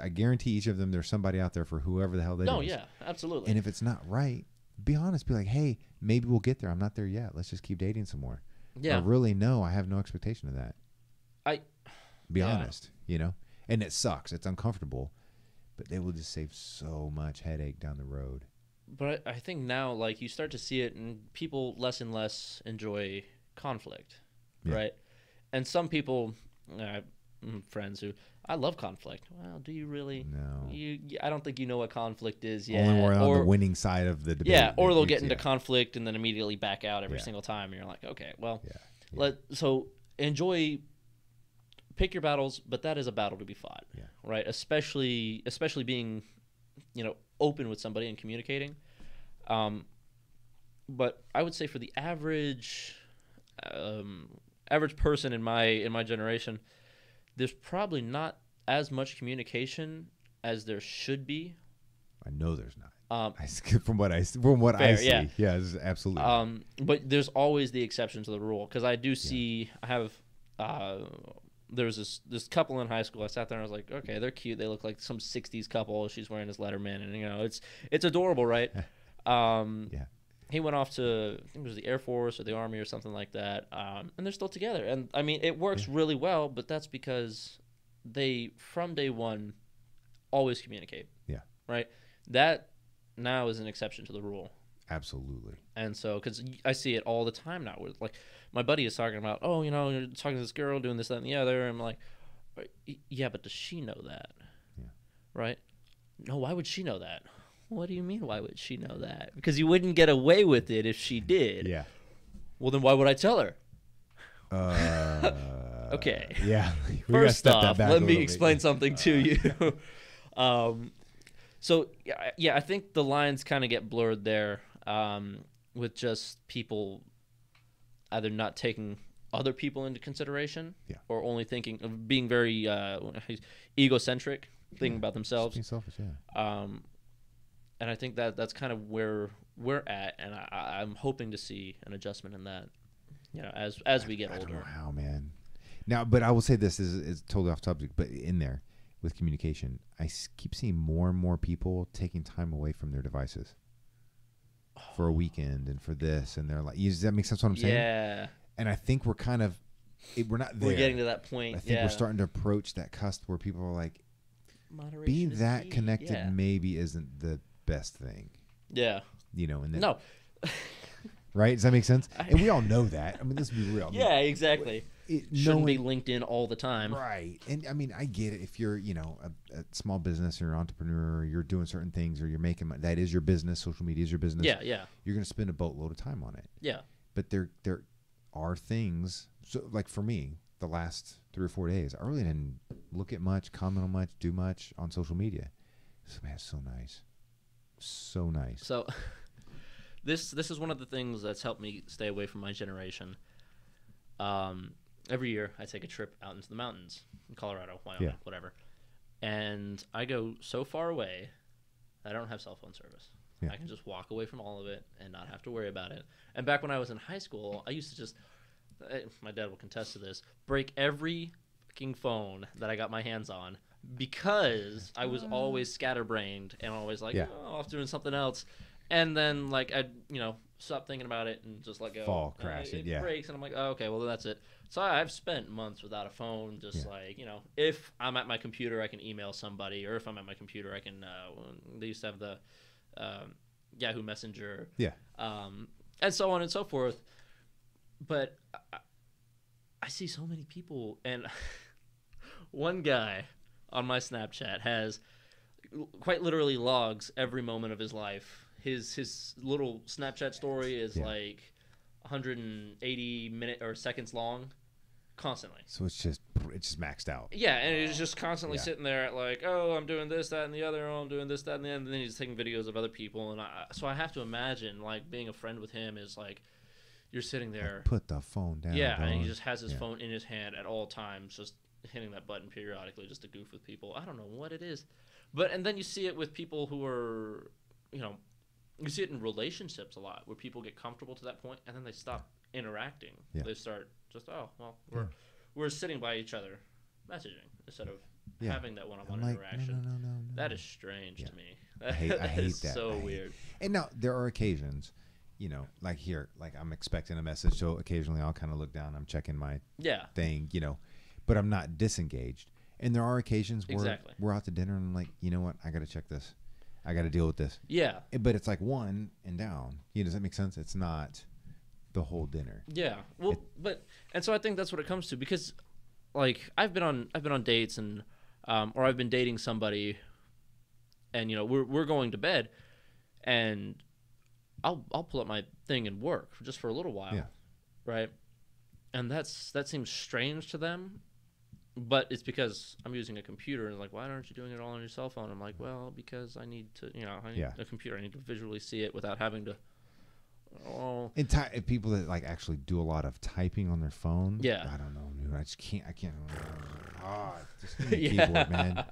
I guarantee each of them there's somebody out there for whoever the hell they. No, yeah, absolutely. And if it's not right, be honest. Be like, hey, maybe we'll get there. I'm not there yet. Let's just keep dating some more. Yeah. Or really, no, I have no expectation of that. Be Yeah. honest, and it sucks. It's uncomfortable, but they will just save so much headache down the road. But I think now, like, you start to see it, and people less and less enjoy conflict, Yeah. right? And some people, friends who, I love conflict. Well, do you really? No. I don't think you know what conflict is yet. Only we're on the winning side of the debate. Yeah, or they'll that get you- into conflict and then immediately back out every Yeah. single time. And you're like, okay, well, Yeah. so enjoy, pick your battles, but that is a battle to be fought, Yeah. right? Especially being, open with somebody and communicating. But I would say for the average person in my generation, there's probably not as much communication as there should be. I know there's not. I From what I see, yeah. this is absolutely. But there's always the exception to the rule because I do see. I have. There was this couple in high school. I sat there and I was like, okay, they're cute. They look like some '60s couple. She's wearing this Letterman, and it's adorable, right? Yeah. He went off to, I think it was the Air Force or the Army or something like that, and they're still together. And I mean, it works really well, but that's because they, from day one, always communicate. Yeah. Right. That now is an exception to the rule. Absolutely. And so, because I see it all the time now, where like my buddy is talking about, you're talking to this girl doing this, that, and the other. And I'm like, yeah, but does she know that? Yeah. Right? No, why would she know that? What do you mean, why would she know that? Because you wouldn't get away with it if she did. Yeah. Well, then why would I tell her? Okay. Yeah. First off, let me explain something to you. So, I think the lines kind of get blurred there with just people either not taking other people into consideration or only thinking of being very egocentric, thinking about themselves. Being selfish, yeah. And I think that's kind of where we're at, and I'm hoping to see an adjustment in that, as we get older. I don't know how, man. Now, but I will say this is totally off topic, but in there with communication, I keep seeing more and more people taking time away from their devices for a weekend and for this, and they're like, does that make sense what I'm saying? Yeah. And I think we're kind of, we're not there. We're getting to that point. I think we're starting to approach that cusp where people are like, moderation being is that key. connected maybe isn't the best thing. Yeah. And then, No. right? Does that make sense? And we all know that. I mean, let's be real. I mean, Yeah, exactly. Shouldn't be linked in all the time. Right. And I mean, I get it. If you're, a small business or an entrepreneur, or you're doing certain things or you're making money, that is your business. Social media is your business. Yeah, yeah. You're going to spend a boatload of time on it. Yeah. But there are things. So, like for me, the last 3 or 4 days, I really didn't look at much, comment on much, do much on social media. So, man, it's so nice. So nice. So this is one of the things that's helped me stay away from my generation. Every year I take a trip out into the mountains in Colorado, Wyoming, whatever. and I go so far away that I don't have cell phone service. Yeah. I can just walk away from all of it and not have to worry about it. And back when I was in high school, I used to just, my dad will contest to this, break every fucking phone that I got my hands on because I was always scatterbrained and always like, off doing something else. And then, like, I'd, stop thinking about it and just let go. Fall, crash it, It breaks, and I'm like, oh, okay, well, that's it. So I've spent months without a phone, just like, if I'm at my computer, I can email somebody, or if I'm at my computer, I can, they used to have the Yahoo Messenger. Yeah. And so on and so forth. But I see so many people, and one guy on my Snapchat has quite literally logs every moment of his life. His little Snapchat story is like 180 minutes or seconds long, constantly. So it's just maxed out. Yeah, and it's just constantly sitting there at like, oh, I'm doing this, that, and the other. Oh, I'm doing this, that, and the other. And then he's taking videos of other people, and so I have to imagine like being a friend with him is like you're sitting there. Like, put the phone down. Yeah, dog. and he just has his phone in his hand at all times, just hitting that button periodically just to goof with people. I don't know what it is, and then you see it with people who are, you see it in relationships a lot, where people get comfortable to that point and then they stop interacting. Yeah. They start just, we're sitting by each other, messaging instead of having that one-on-one interaction. No. That is strange to me. I hate that. So weird. And now there are occasions, like here, like I'm expecting a message, so occasionally I'll kind of look down, I'm checking my thing, but I'm not disengaged. And there are occasions where we're out to dinner and I'm like, you know what, I got to check this. I got to deal with this. Yeah. But it's like one and down. Does that make sense? It's not the whole dinner. Yeah. Well, and so I think that's what it comes to, because like I've been on dates and or I've been dating somebody, and we're going to bed, and I'll pull up my thing and work just for a little while. Yeah. Right? And that seems strange to them. But it's because I'm using a computer, and like, why aren't you doing it all on your cell phone? I'm like, well, because I need to, I need a computer. I need to visually see it without having to. Oh. And people that like actually do a lot of typing on their phone. Yeah. I don't know, dude. I can't. Just give me a keyboard, man.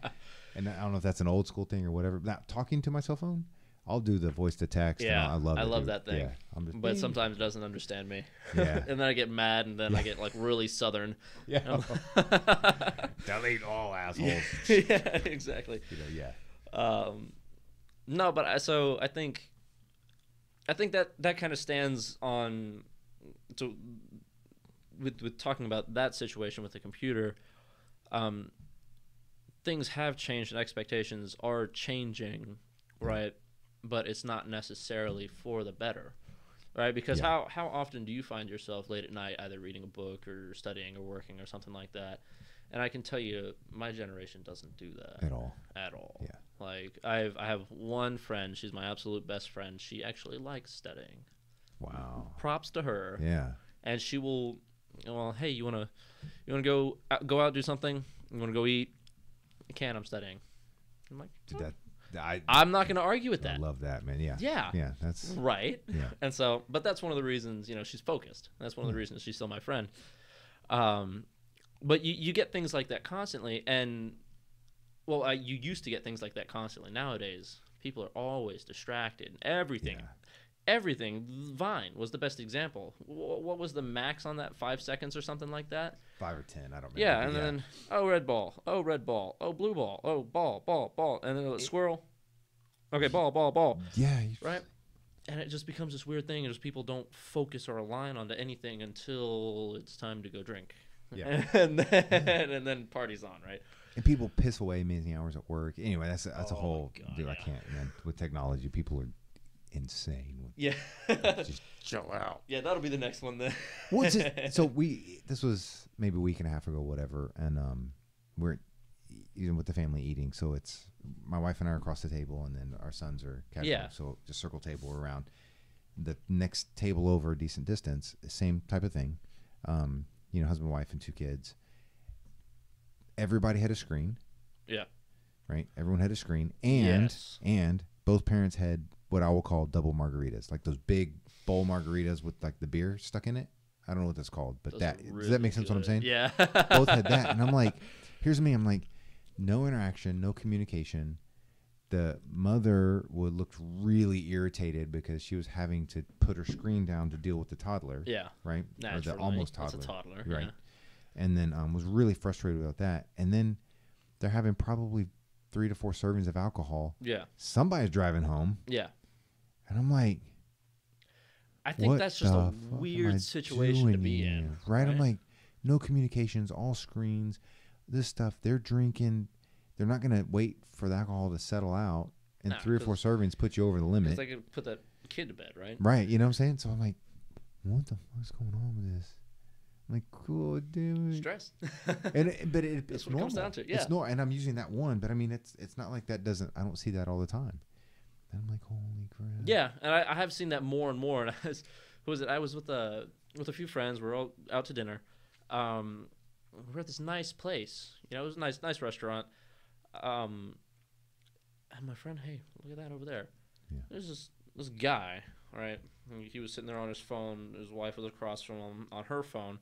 And I don't know if that's an old school thing or whatever. Now, talking to my cell phone, I'll do the voice to text. Yeah, I love it. I love that thing. Yeah, but sometimes it doesn't understand me. Yeah. And then I get mad, and then I get like really southern. Yeah. Delete all assholes. Yeah, exactly. No, but I think that kind of stands on. So with talking about that situation with the computer, things have changed and expectations are changing, right? But it's not necessarily for the better, right? Because how often do you find yourself late at night either reading a book or studying or working or something like that? And I can tell you, my generation doesn't do that at all. Yeah. Like I have one friend. She's my absolute best friend. She actually likes studying. Wow. Props to her. Yeah. And she will, hey, you wanna go out do something? You wanna go eat? I can't. I'm studying. I'm like, I'm not going to argue with that. I love that, man. Yeah. That's right. Yeah. And so, but that's one of the reasons, she's focused. That's one of the reasons she's still my friend. But you get things like that constantly, and you used to get things like that constantly. Nowadays, people are always distracted. Everything. Vine was the best example. What was the max on that? 5 seconds or something like that? 5 or 10, I don't remember. Yeah, and then red ball, red ball, blue ball, ball, and then squirrel. Okay, ball. Yeah. Right? And it just becomes this weird thing, and just people don't focus or align onto anything until it's time to go drink. Yeah. and then party's on, right? And people piss away amazing hours at work. Anyway, that's a whole. God, dude, I can't, man. With technology, people are insane. Just chill out. Yeah, that'll be the next one then. What's it? So this was maybe a week and a half ago, whatever, and we're even with the family eating. So it's my wife and I are across the table, and then our sons are casual. Yeah. So just circle table around. The next table over a decent distance, same type of thing. Husband, wife, and 2 kids. Everybody had a screen. Yeah. Right. Everyone had a screen, and both parents had what I will call double margaritas, like those big bowl margaritas with like the beer stuck in it. I don't know what that's called, but does that make sense what I'm saying? Yeah. Both had that, and I'm like, here's me. I'm like, no interaction, no communication. The mother looked really irritated because she was having to put her screen down to deal with the toddler. Yeah. Right? Or the Naturally. almost toddler. That's a toddler. Right. Yeah. And then was really frustrated about that. And then they're having probably 3 to 4 servings of alcohol. Yeah. Somebody's driving home. Yeah. And I'm like, I think that's just a weird situation to be in. Right? I'm like, no communications, all screens, this stuff. They're drinking. They're not going to wait for the alcohol to settle out. And 3 or 4 servings put you over the limit. Because they could put that kid to bed, right? Right. You know what I'm saying? So I'm like, what the fuck's going on with this? I'm like, cool, dude. Stress. But it's what normal. it comes down to. Yeah. It's normal. And I'm using that one, but I mean, it's not like that doesn't, I don't see that all the time. And I'm like, holy crap. Yeah. And I have seen that more and more. And I was with a few friends. We were all out to dinner. We were at this nice place. You know, it was a nice restaurant. And my friend, hey, look at that over there. Yeah. There's this guy, right? He was sitting there on his phone. His wife was across from him on her phone.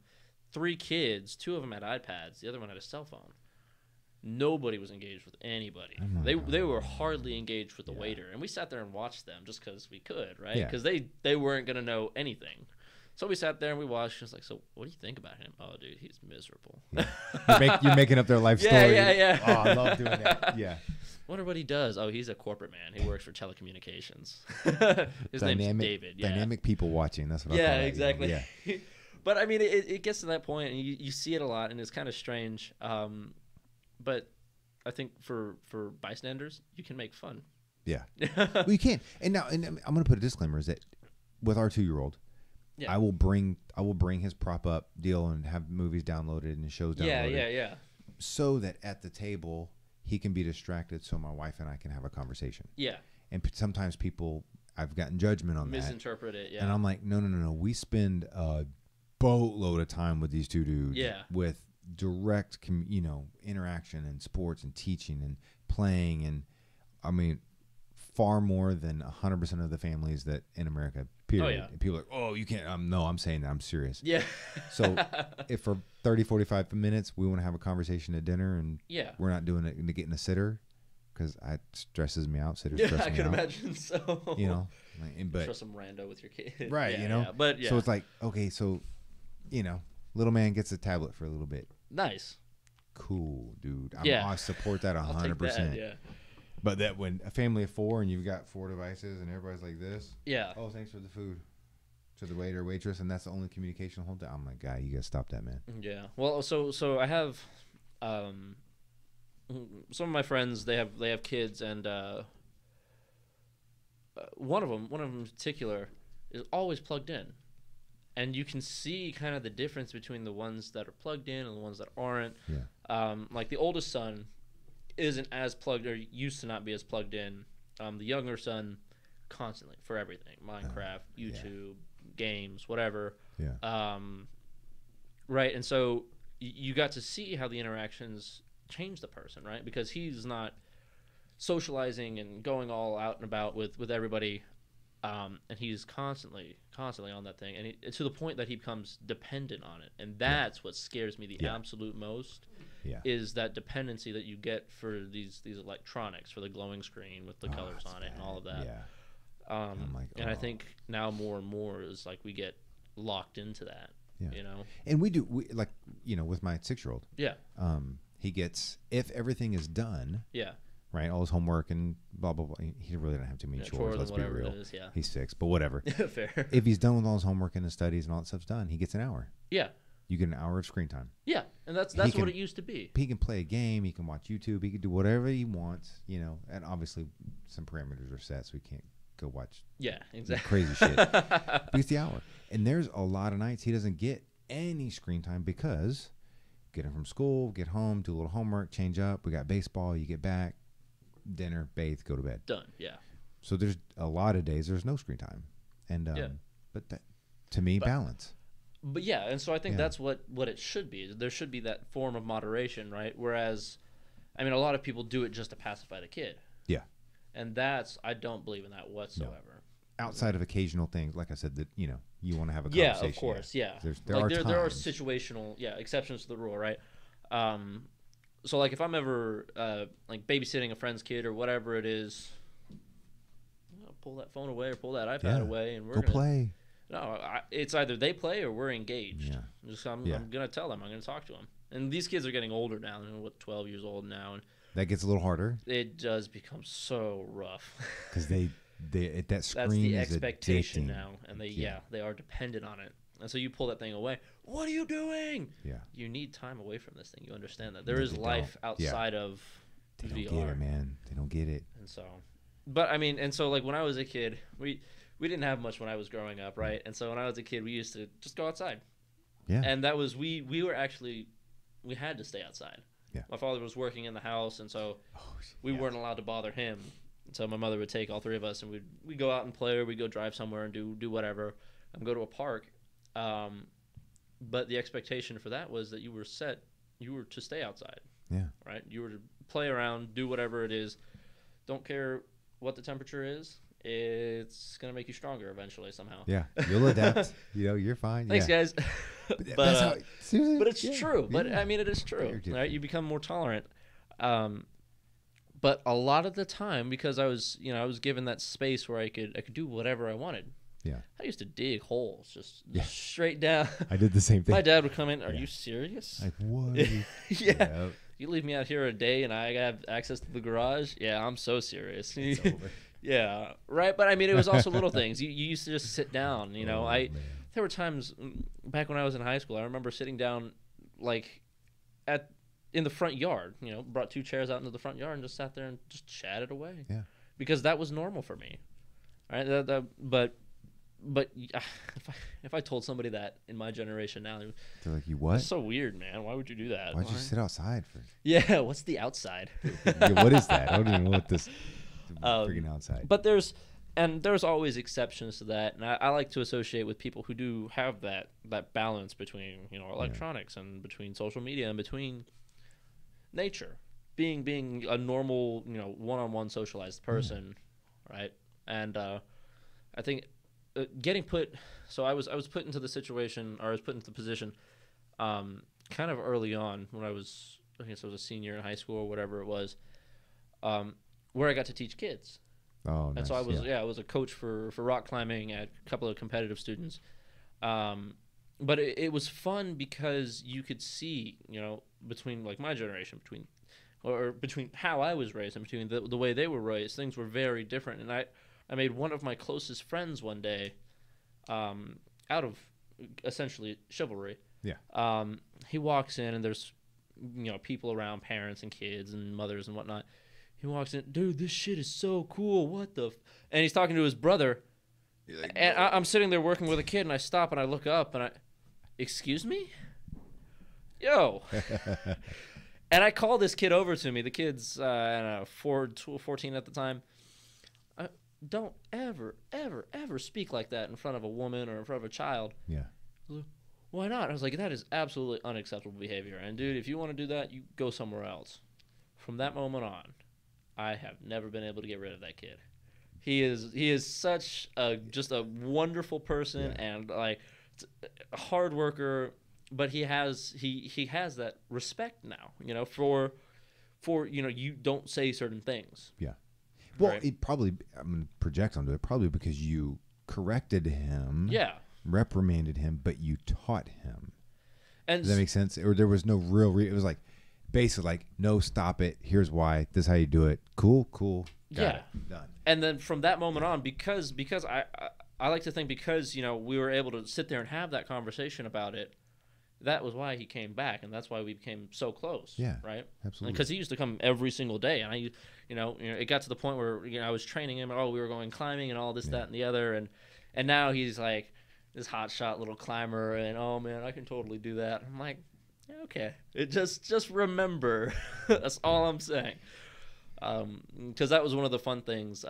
3 kids, 2 of them had iPads. The other one had a cell phone. Nobody was engaged with anybody. They were hardly engaged with the waiter. And we sat there and watched them just because we could, right? Because they weren't going to know anything. So we sat there and we watched. She was like, so what do you think about him? Oh, dude, he's miserable. Yeah. You're making up their life story. Yeah. Oh, I love doing that. Yeah. Wonder what he does. Oh, he's a corporate man. He works for telecommunications. His name's David. Yeah. Dynamic people watching. That's what I call it. Yeah, exactly. Yeah. But I mean, it gets to that point, and you see it a lot, and it's kind of strange. But I think for bystanders, you can make fun. Yeah. Well, you can. And now, and I'm going to put a disclaimer: is that with our 2-year-old, I will bring his prop up deal and have movies downloaded and shows downloaded. Yeah. So that at the table he can be distracted, so my wife and I can have a conversation. Yeah. And sometimes people, I've gotten judgment on Misinterpret it. Yeah. And I'm like, no. We spend a boatload of time with these 2 dudes. Yeah. With direct, interaction and sports and teaching and playing, and I mean, far more than 100% of the families that in America. Period. Oh, yeah. And people are like, oh, you can't. No, I'm saying that. I'm serious. Yeah. So if for 30, 45 minutes we want to have a conversation at dinner, and we're not doing it to getting a sitter, because it stresses me out. Sitters stress me out. I can imagine so. But trust some rando with your kid. Right, But so it's like, okay, so, little man gets a tablet for a little bit. Nice. Cool, dude. I support that 100%. I'll take that, yeah. But that when a family of 4 and you've got 4 devices and everybody's like this. Yeah. Oh, thanks for the food. To the waiter or waitress, and that's the only communication the whole time. I'm like, guy, you gotta stop that, man. Yeah. Well, so I have some of my friends. They have kids, and one of them in particular is always plugged in, and you can see kind of the difference between the ones that are plugged in and the ones that aren't. Yeah. Like the oldest son isn't as plugged, or used to not be as plugged in. The younger son, constantly for everything: Minecraft, YouTube, games, whatever. Yeah. Right, and so you got to see how the interactions change the person, right? Because he's not socializing and going all out and about with everybody, and he's constantly on that thing, and to the point that he becomes dependent on it, and that's what scares me the absolute most. Is that dependency that you get for these electronics, for the glowing screen with the colors on it and all of that. And I think now more and more is like we get locked into that. And we like with my 6-year-old. He gets, if everything is done. Right, all his homework and blah blah blah. He really doesn't have too many chores. Let's be real. He's 6, but whatever. Fair. If he's done with all his homework and his studies and all that stuff's done, he gets an hour. Yeah. You get an hour of screen time. Yeah, and that's what it used to be. He can play a game. He can watch YouTube. He can do whatever he wants. And obviously some parameters are set, so he can't go watch. Yeah, exactly. Crazy shit. But it's the hour, and there's a lot of nights he doesn't get any screen time because get him from school, get home, do a little homework, change up. We got baseball. You get back, dinner, bathe, go to bed. Done. Yeah. So there's a lot of days there's no screen time, and but that, to me, balance. But yeah, and so I think that's what it should be. There should be that form of moderation, right? Whereas, I mean, a lot of people do it just to pacify the kid. Yeah. And I don't believe in that whatsoever. No. Outside of occasional things, like I said, that you want to have a conversation. Yeah, of course, yeah. There are situational, exceptions to the rule, right? so like if I'm ever like babysitting a friend's kid or whatever it is, I'll pull that phone away or pull that iPad away, and we're Go gonna play. No, it's either they play or we're engaged. Yeah. I'm gonna tell them. I'm gonna talk to them. And these kids are getting older now. They're 12 years old now, and That gets a little harder it does become so rough. because they that screen That's the is expectation addicting. now, and they are dependent on it. And so you pull that thing away. What are you doing? Yeah. You need time away from this thing. You understand that there is they life don't. outside of They VR. don't get it, man. They don't get it. And so, but I mean, and so like when I was a kid, we didn't have much when I was growing up, right? And so when I was a kid, we used to just go outside. Yeah. And that was we were actually we had to stay outside. Yeah. My father was working in the house, and so we weren't allowed to bother him. So my mother would take all three of us, and we'd go out and play, or we'd go drive somewhere and do whatever, and go to a park. But the expectation for that was that you were to stay outside. Yeah. Right? You were to play around, do whatever it is. Don't care what the temperature is. It's going to make you stronger eventually somehow. Yeah. You'll adapt. You're fine. Thanks, guys. But it's true. But I mean, it is true. Right? You become more tolerant. But a lot of the time, because I was given that space where I could do whatever I wanted. Yeah. I used to dig holes just straight down. I did the same thing. My dad would come in. Are you serious? Like, what? Yeah. You leave me out here a day and I have access to the garage? Yeah, I'm so serious. It's over. Yeah, right. But I mean, it was also little things. You used to just sit down. Man. There were times back when I was in high school. I remember sitting down, like, in the front yard. Brought 2 chairs out into the front yard and just sat there and just chatted away. Yeah. Because that was normal for me. Right. But if I told somebody that in my generation now, They're like, you what? that's so weird, man. Why would you do that? Why'd you sit outside for? Yeah, what's the outside? Yeah, what is that? I don't even know what this freaking outside. But there's always exceptions to that, and I like to associate with people who do have that balance between electronics and between social media and between nature, being a normal one-on-one socialized person, right? And I think getting put. So I was put into the situation, or I was put into the position, kind of early on when I guess I was a senior in high school or whatever it was, where I got to teach kids. Oh, and nice. so I was a coach for rock climbing at a couple of competitive students. But it was fun because you could see, between like my generation, between how I was raised and between the way they were raised, things were very different. And I made one of my closest friends one day, out of essentially chivalry. Yeah. He walks in and there's, people around, parents and kids and mothers and whatnot. He walks in, dude, this shit is so cool. What the? And he's talking to his brother. Like, and I'm sitting there working with a kid, and I stop and I look up and excuse me? Yo. And I call this kid over to me. The kid's, I don't know, 14 at the time. Don't ever, ever, ever speak like that in front of a woman or in front of a child. Yeah. Why not? I was like, that is absolutely unacceptable behavior. And, dude, if you want to do that, you go somewhere else. From that moment on, I have never been able to get rid of that kid. He is such just a wonderful person and like a hard worker, but he has that respect now, for you don't say certain things. Yeah. Well, right? it probably, I'm going to project onto it, probably because you corrected him. Yeah. Reprimanded him, but you taught him. And Does that make sense? Or there was no real it was like basically like, no, stop it. Here's why. This is how you do it. Cool. Got it. Done. And then from that moment on, because I like to think because we were able to sit there and have that conversation about it, that was why he came back, and that's why we became so close. Yeah, right. Absolutely. Because he used to come every single day, and I, it got to the point where I was training him. Oh, we were going climbing and all this, that, and the other, and now he's like this hotshot little climber, and oh man, I can totally do that. I'm like, yeah, okay. It just remember, that's all I'm saying. Because that was one of the fun things,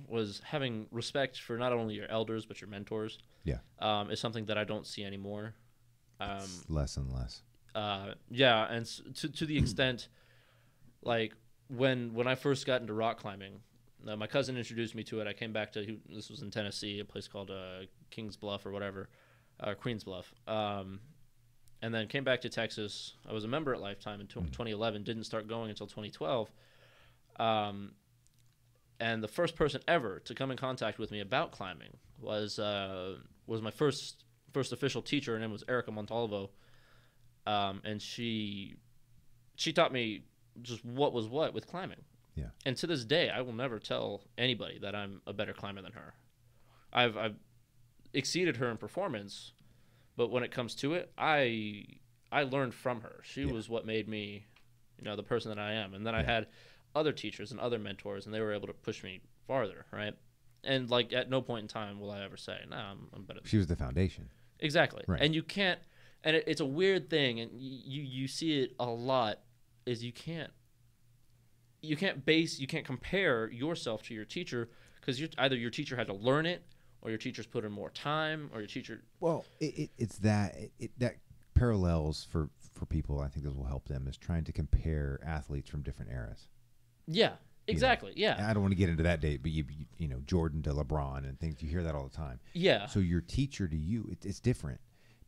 was having respect for not only your elders but your mentors. Yeah. Is something that I don't see anymore. It's less and less. Yeah, and to the extent, like when I first got into rock climbing, my cousin introduced me to it. I came back to this was in Tennessee, a place called Kings Bluff or whatever, Queens Bluff. And and then came back to Texas. I was a member at Lifetime in 2011. Didn't start going until 2012. And the first person ever to come in contact with me about climbing was my first official teacher. Her name was Erica Montalvo, and she taught me just what was what with climbing. Yeah. And to this day, I will never tell anybody that I'm a better climber than her. I've exceeded her in performance, but when it comes to it, I learned from her. She was what made me, the person that I am. And then I had other teachers and other mentors, and they were able to push me farther, right? And like at no point in time will I ever say, "Nah, I'm better." She was the foundation. Exactly. Right. And you can't, and it's a weird thing, and you see it a lot, is you can't compare yourself to your teacher, because either your teacher had to learn it, or your teacher's put in more time, or your teacher. Well, it's that parallels for people. I think this will help them, is trying to compare athletes from different eras. Yeah, exactly. And I don't want to get into that date, but you Jordan to LeBron and things, you hear that all the time. Yeah. So your teacher to you, it's different,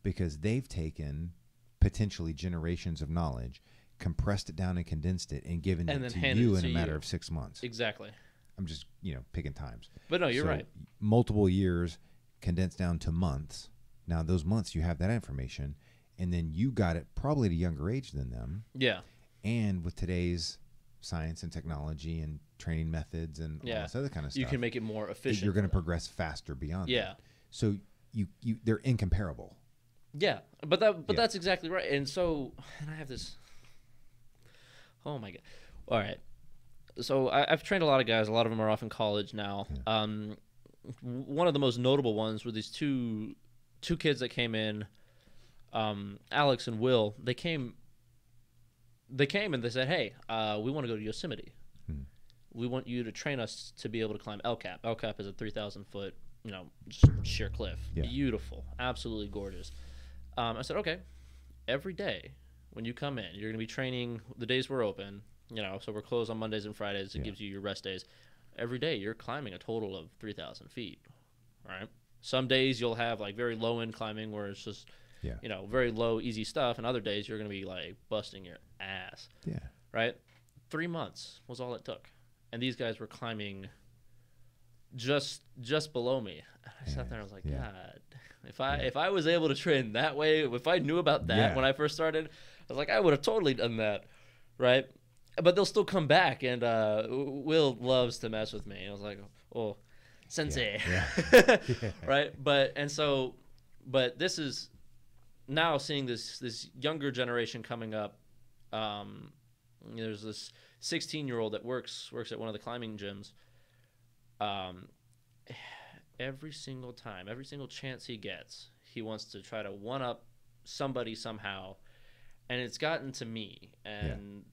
because they've taken potentially generations of knowledge, compressed it down and condensed it, and given it to you in a matter of 6 months. Exactly. I'm just picking times. But no, you're right. Multiple years condensed down to months. Now those months you have that information, and then you got it probably at a younger age than them. Yeah. And with today's science and technology and training methods and all this other kind of stuff, you can make it more efficient. You're going to progress faster beyond that. So they're incomparable. Yeah, but that's exactly right. And so, and I have this. Oh my god! All right, so I've trained a lot of guys. A lot of them are off in college now. Yeah. One of the most notable ones were these two kids that came in, Alex and Will. They came and they said, "Hey, we want to go to Yosemite. We want you to train us to be able to climb El Cap. El Cap is a 3,000 foot, just sheer cliff. Yeah. Beautiful, absolutely gorgeous." I said, "Okay, every day when you come in, you're going to be training the days we're open. So we're closed on Mondays and Fridays. It gives you your rest days. Every day you're climbing a total of 3,000 feet. All right. Some days you'll have like very low end climbing where it's just." Very low, easy stuff. And other days you're going to be like busting your ass. Yeah. Right? 3 months was all it took. And these guys were climbing just below me. I sat there and I was like, God, if I was able to train that way, if I knew about that when I first started, I was like, I would have totally done that. Right? But they'll still come back. And Will loves to mess with me. I was like, oh, sensei. Yeah. Right? But this is... Now seeing this younger generation coming up, there's this 16-year-old that works at one of the climbing gyms. Every single time, every single chance he gets, he wants to try to one-up somebody somehow, and it's gotten to me, and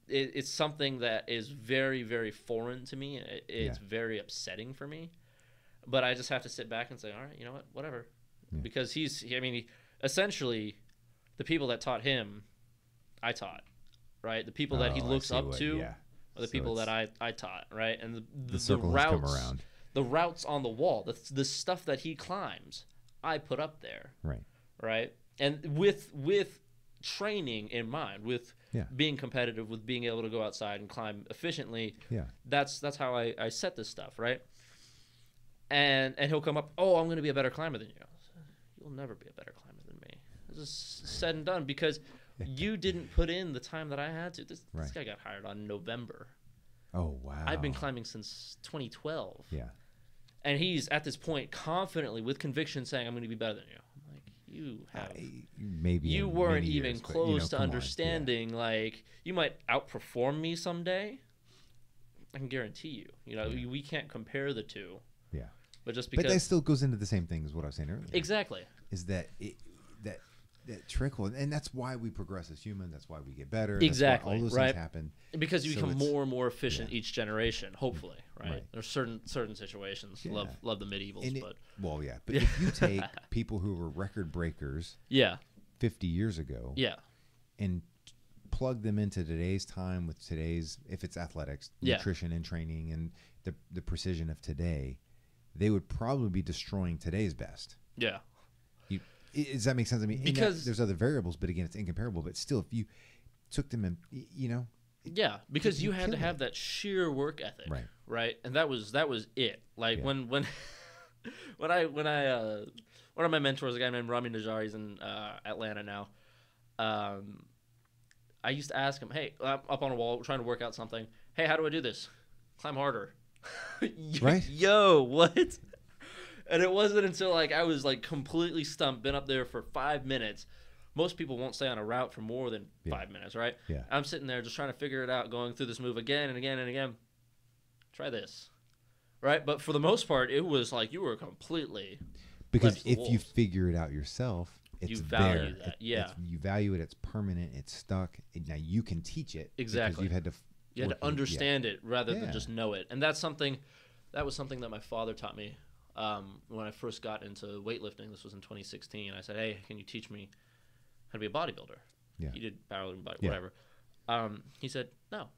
it's something that is very, very foreign to me. It's very upsetting for me, but I just have to sit back and say, all right, you know what, whatever, because essentially, the people that taught him, I taught, right? The people that he looks up to are the people that I taught, right? And the routes on the wall, the stuff that he climbs, I put up there, right? And with training in mind, with being competitive, with being able to go outside and climb efficiently, that's how I set this stuff, right? And he'll come up, oh, I'm going to be a better climber than you. You'll never be a better climber than me. This is said and done because you didn't put in the time that I had to. This guy got hired on November. Oh, wow. I've been climbing since 2012. Yeah. And he's at this point confidently, with conviction, saying, I'm going to be better than you. I'm like, you weren't even close to understanding. Like, you might outperform me someday. I can guarantee you. We can't compare the two. Yeah. But just because. But that still goes into the same thing as what I was saying earlier. Exactly. Is that that trickle, and that's why we progress as humans. That's why we get better. Exactly. All those things happen because you become more and more efficient each generation. Hopefully, right? There's certain situations. Love the medievals, but if you take people who were record breakers, 50 years ago, and plug them into today's time with today's, if it's athletics, nutrition and training, and the precision of today, they would probably be destroying today's best. Yeah. Does that make sense? I mean, because there's other variables, but again, it's incomparable. But still, if you took them and yeah, because you had to have it. that sheer work ethic, Right. right? And that was it. Like Yeah. when when I one of my mentors, a guy named Rami Najjar, he's in Atlanta now. I used to ask him, "Hey, I'm up on a wall trying to work out something. Hey, how do I do this? Climb harder." Right? Yo, what? And it wasn't until like I was like completely stumped, been up there for 5 minutes. Most people won't stay on a route for more than 5 minutes, right? Yeah. I'm sitting there just trying to figure it out, going through this move again and again and again. Try this, right? But for the most part, it was like you were completely Because left to the if you wolves. figure it out yourself, it's You value there. that, yeah. You value it. It's permanent. It's stuck. Now you can teach it. Because Exactly. you've had to. You had work to it. understand it rather Yeah. than just know it, and that was something that my father taught me when I first got into weightlifting. This was in 2016. I said, "Hey, can you teach me how to be a bodybuilder?" Yeah. He did powerlifting, Yeah. whatever. He said, "No."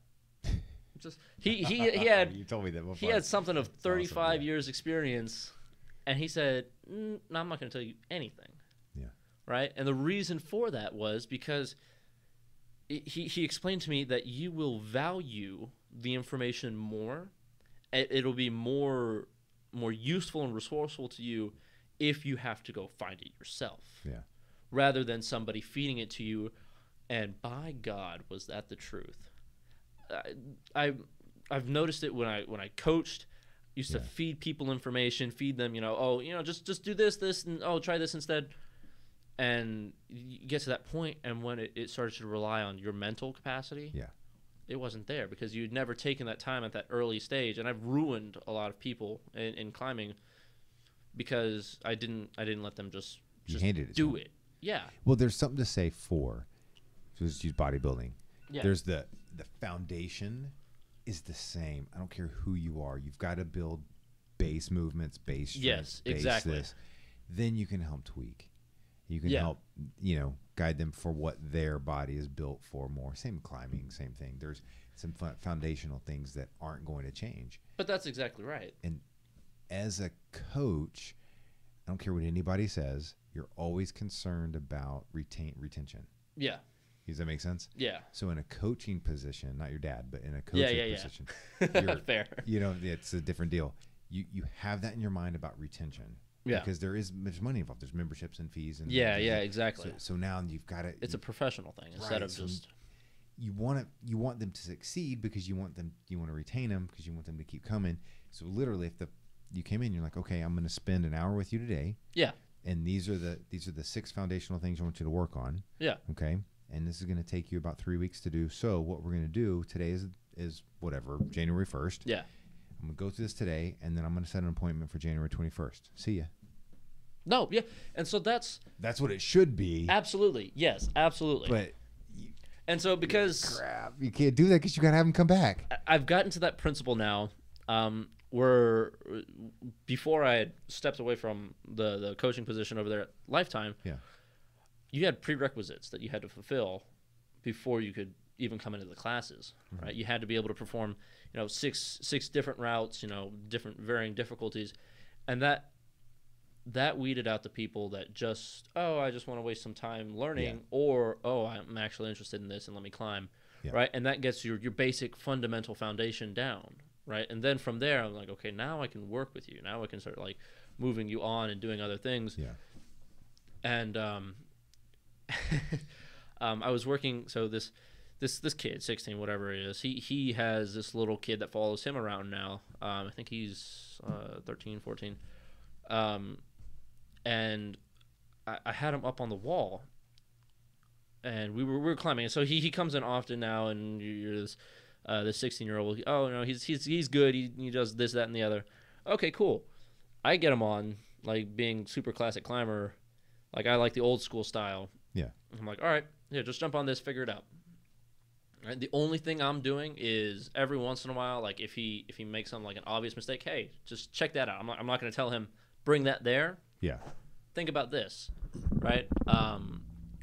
Just he had You told me that before. he had something of 35 awesome, yeah. years experience, and he said, "No, I'm not going to tell you anything." Yeah. Right, and the reason for that was because he explained to me that you will value the information more. It'll be more useful and resourceful to you if you have to go find it yourself, Yeah. rather than somebody feeding it to you. And by God, was that the truth? I've noticed it when I coached. Used to Yeah. feed people information, feed them, just do this, and try this instead. And you get to that point, and when it started to rely on your mental capacity, Yeah. it wasn't there because you'd never taken that time at that early stage. And I've ruined a lot of people in climbing because I didn't let them just handed it to do them. it. Yeah. Well, there's something to say for. So let's use bodybuilding. Yeah. There's the foundation is the same. I don't care who you are. You've got to build base movements, base strength, Yes, base exactly. this. Then you can help tweak. You can Yeah. help, guide them for what their body is built for more. Same climbing, same thing. There's some foundational things that aren't going to change. But that's exactly right. And as a coach, I don't care what anybody says, you're always concerned about retention. Yeah. Does that make sense? Yeah. So in a coaching position, not your dad, but in a coaching Yeah. position, you're, Fair. it's a different deal. You have that in your mind about retention. Yeah. Because there's money involved. There's memberships and fees. And Yeah, exactly. So now you've got to. It's a professional thing instead of so just. You want them to succeed because you want to retain them because you want them to keep coming. So literally, if you came in, you're like, okay, I'm going to spend an hour with you today. Yeah. And these are the 6 foundational things I want you to work on. Yeah. Okay. And this is going to take you about 3 weeks to do. So what we're going to do today is whatever, January 1st. Yeah. I'm going to go through this today, and then I'm going to set an appointment for January 21st. See ya. No, yeah. And so that's what it should be. absolutely. Yes, absolutely. But and so because crap, you can't do that because you got to have them come back. I've gotten to that principle now, where before I had stepped away from the coaching position over there at Lifetime, Yeah. you had prerequisites that you had to fulfill before you could even come into the classes, right? You had to be able to perform, 6 different routes, different varying difficulties, and that weeded out the people that I just want to waste some time learning, Yeah. or I'm actually interested in this and let me climb, Yeah. right? And that gets your basic fundamental foundation down, right? And then from there, I'm like, okay, now I can work with you. Now I can start like moving you on and doing other things. Yeah. And I was working. So this kid, 16, whatever it is, he has this little kid that follows him around now. I think he's 13, 14. And I had him up on the wall, and we were climbing. And so he comes in often now, and you're this 16-year-old. Oh no, he's good. He does this, that, and the other. Okay, cool. I get him on like being super classic climber. Like I like the old school style. Yeah. I'm like, all right, yeah, just jump on this, figure it out. Right? The only thing I'm doing is every once in a while, like if he makes something like an obvious mistake, hey, just check that out. I'm not going to tell him bring that there. Yeah. Think about this, right?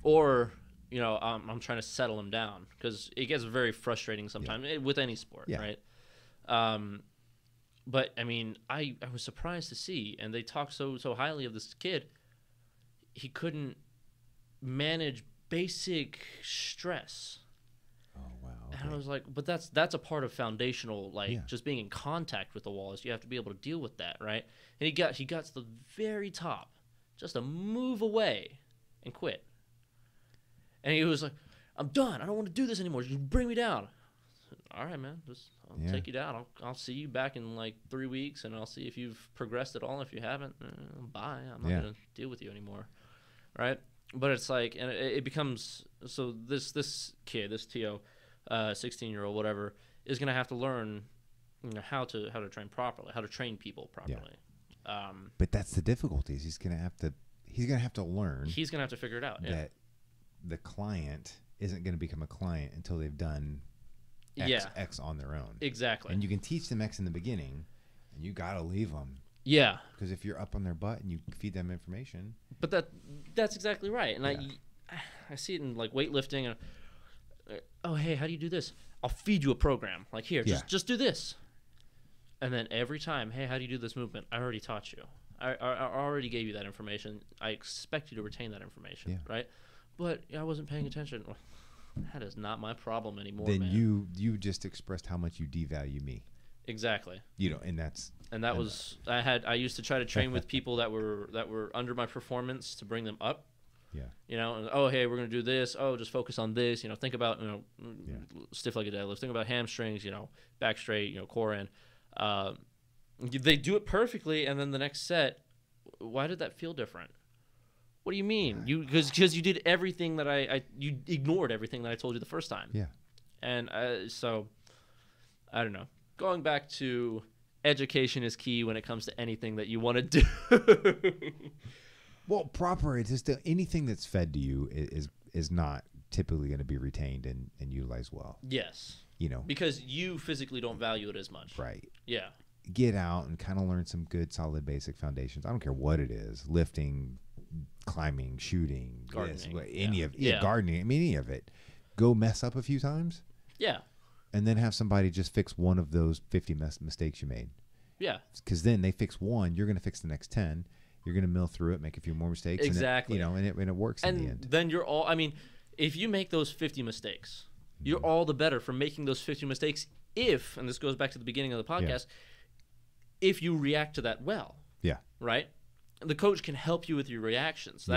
Or I'm trying to settle him down because it gets very frustrating sometimes with any sport, Yeah. right? But I mean, I was surprised to see, and they talk so highly of this kid. he couldn't manage basic stress. Oh wow. And I Okay. was like, but that's a part of foundational, like Yeah. just being in contact with the walls. You have to be able to deal with that, right? And he got to the very top, just a move away, and quit. And he was like, "I'm done. I don't want to do this anymore. Just bring me down." I said, "All right, man. I'll Yeah. take you down. I'll see you back in like 3 weeks, and I'll see if you've progressed at all. If you haven't, bye. I'm not Yeah. gonna deal with you anymore." Right? But it's like, and it becomes so. This kid, this TO, 16-year-old, whatever, is gonna have to learn, how to train properly, how to train people properly. But that's the difficulty. Is he's gonna have to learn He's gonna have to figure it out. Yeah. that the client isn't gonna become a client until they've done X on their own. Exactly. And you can teach them X in the beginning, and you gotta leave them, Yeah. because if you're up on their butt and you feed them information, But that's exactly right. And Yeah. I see it in like weightlifting. And, oh, hey, how do you do this? I'll feed you a program. Like, here, Yeah. just do this. And then every time, hey, how do you do this movement? I already taught you. I already gave you that information. I expect you to retain that information, Yeah. right? But I wasn't paying attention. Well, that is not my problem anymore, then man. you just expressed how much you devalue me. Exactly. And that's And that was I used to try to train with people that were under my performance to bring them up. yeah. And, oh, hey, we're going to do this. Oh, just focus on this. Think about, stiff-legged deadlifts. Think about hamstrings, back straight, core in. They do it perfectly, and then the next set, why did that feel different? What do you mean? Because you did everything that you ignored everything that I told you the first time. Yeah. And so, I don't know. Going back to education is key when it comes to anything that you want to do. Well, proper. It's just anything that's fed to you is not typically going to be retained and utilized well. Yes. Because you physically don't value it as much. Right. Yeah. Get out and kind of learn some good, solid, basic foundations. I don't care what it is: lifting, climbing, shooting, Gardening. Gardening. I mean, any of it. Go mess up a few times. Yeah. And then have somebody just fix one of those 50 mistakes you made. Yeah. Because then they fix one, you're going to fix the next 10. You're going to mill through it, make a few more mistakes. Exactly. And it works in the end. Then you're all, I mean, if you make those 50 mistakes, you're all the better for making those 50 mistakes if, and this goes back to the beginning of the podcast, if you react to that well. Yeah. Right? The coach can help you with your reactions.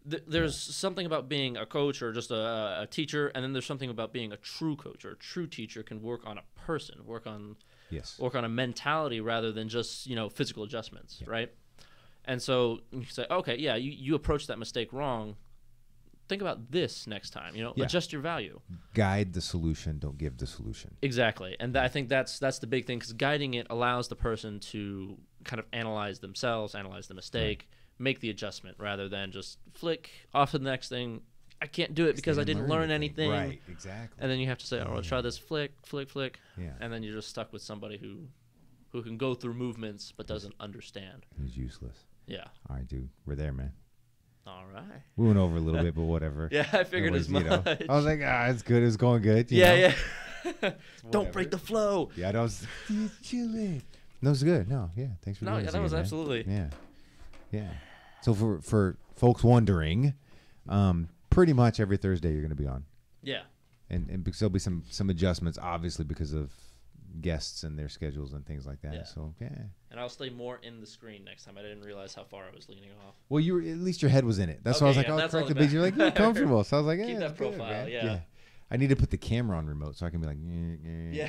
There's something about being a coach or just a teacher, and then there's something about being a true coach or a true teacher can work on a person, work on a mentality rather than just, physical adjustments, right? And so you say, okay, yeah, you approach that mistake wrong. Think about this next time, adjust your value. Guide the solution, don't give the solution. Exactly. And I think that's the big thing, because guiding it allows the person to kind of analyze themselves, analyze the mistake, make the adjustment rather than just flick off to the next thing. I can't do it because I didn't learn anything. Right, exactly. And then you have to say, oh, I'll try this flick. Yeah. And then you're just stuck with somebody who can go through movements but doesn't understand. He's useless. Yeah. All right, dude. We're there, man. All right. We went over a little bit, but whatever. Yeah, I figured as much. I was like, it's good. It's going good. Yeah. Don't break the flow. Yeah, that was chilling. No, it's good. No, yeah. Thanks for doing this that was again, absolutely. Man. Yeah. So for folks wondering, pretty much every Thursday you're going to be on. Yeah. And because there'll be some adjustments, obviously, because of guests and their schedules and things like that. Yeah. So, yeah. And I'll stay more in the screen next time. I didn't realize how far I was leaning off. Well, you were, at least your head was in it. That's why I was like, that's correct all the beat. You're like, you're comfortable. So I was like, keep that profile, man. yeah. I need to put the camera on remote so I can be like, Yeah.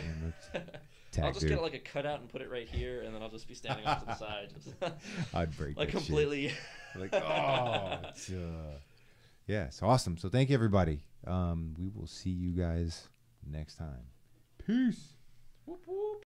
tag, I'll just dude. get like a cutout and put it right here, and then I'll just be standing off to the side. I'd break like that completely. Shit. Like, it's, yeah, so awesome. So thank you, everybody. We will see you guys next time. Peace. Whoop, whoop.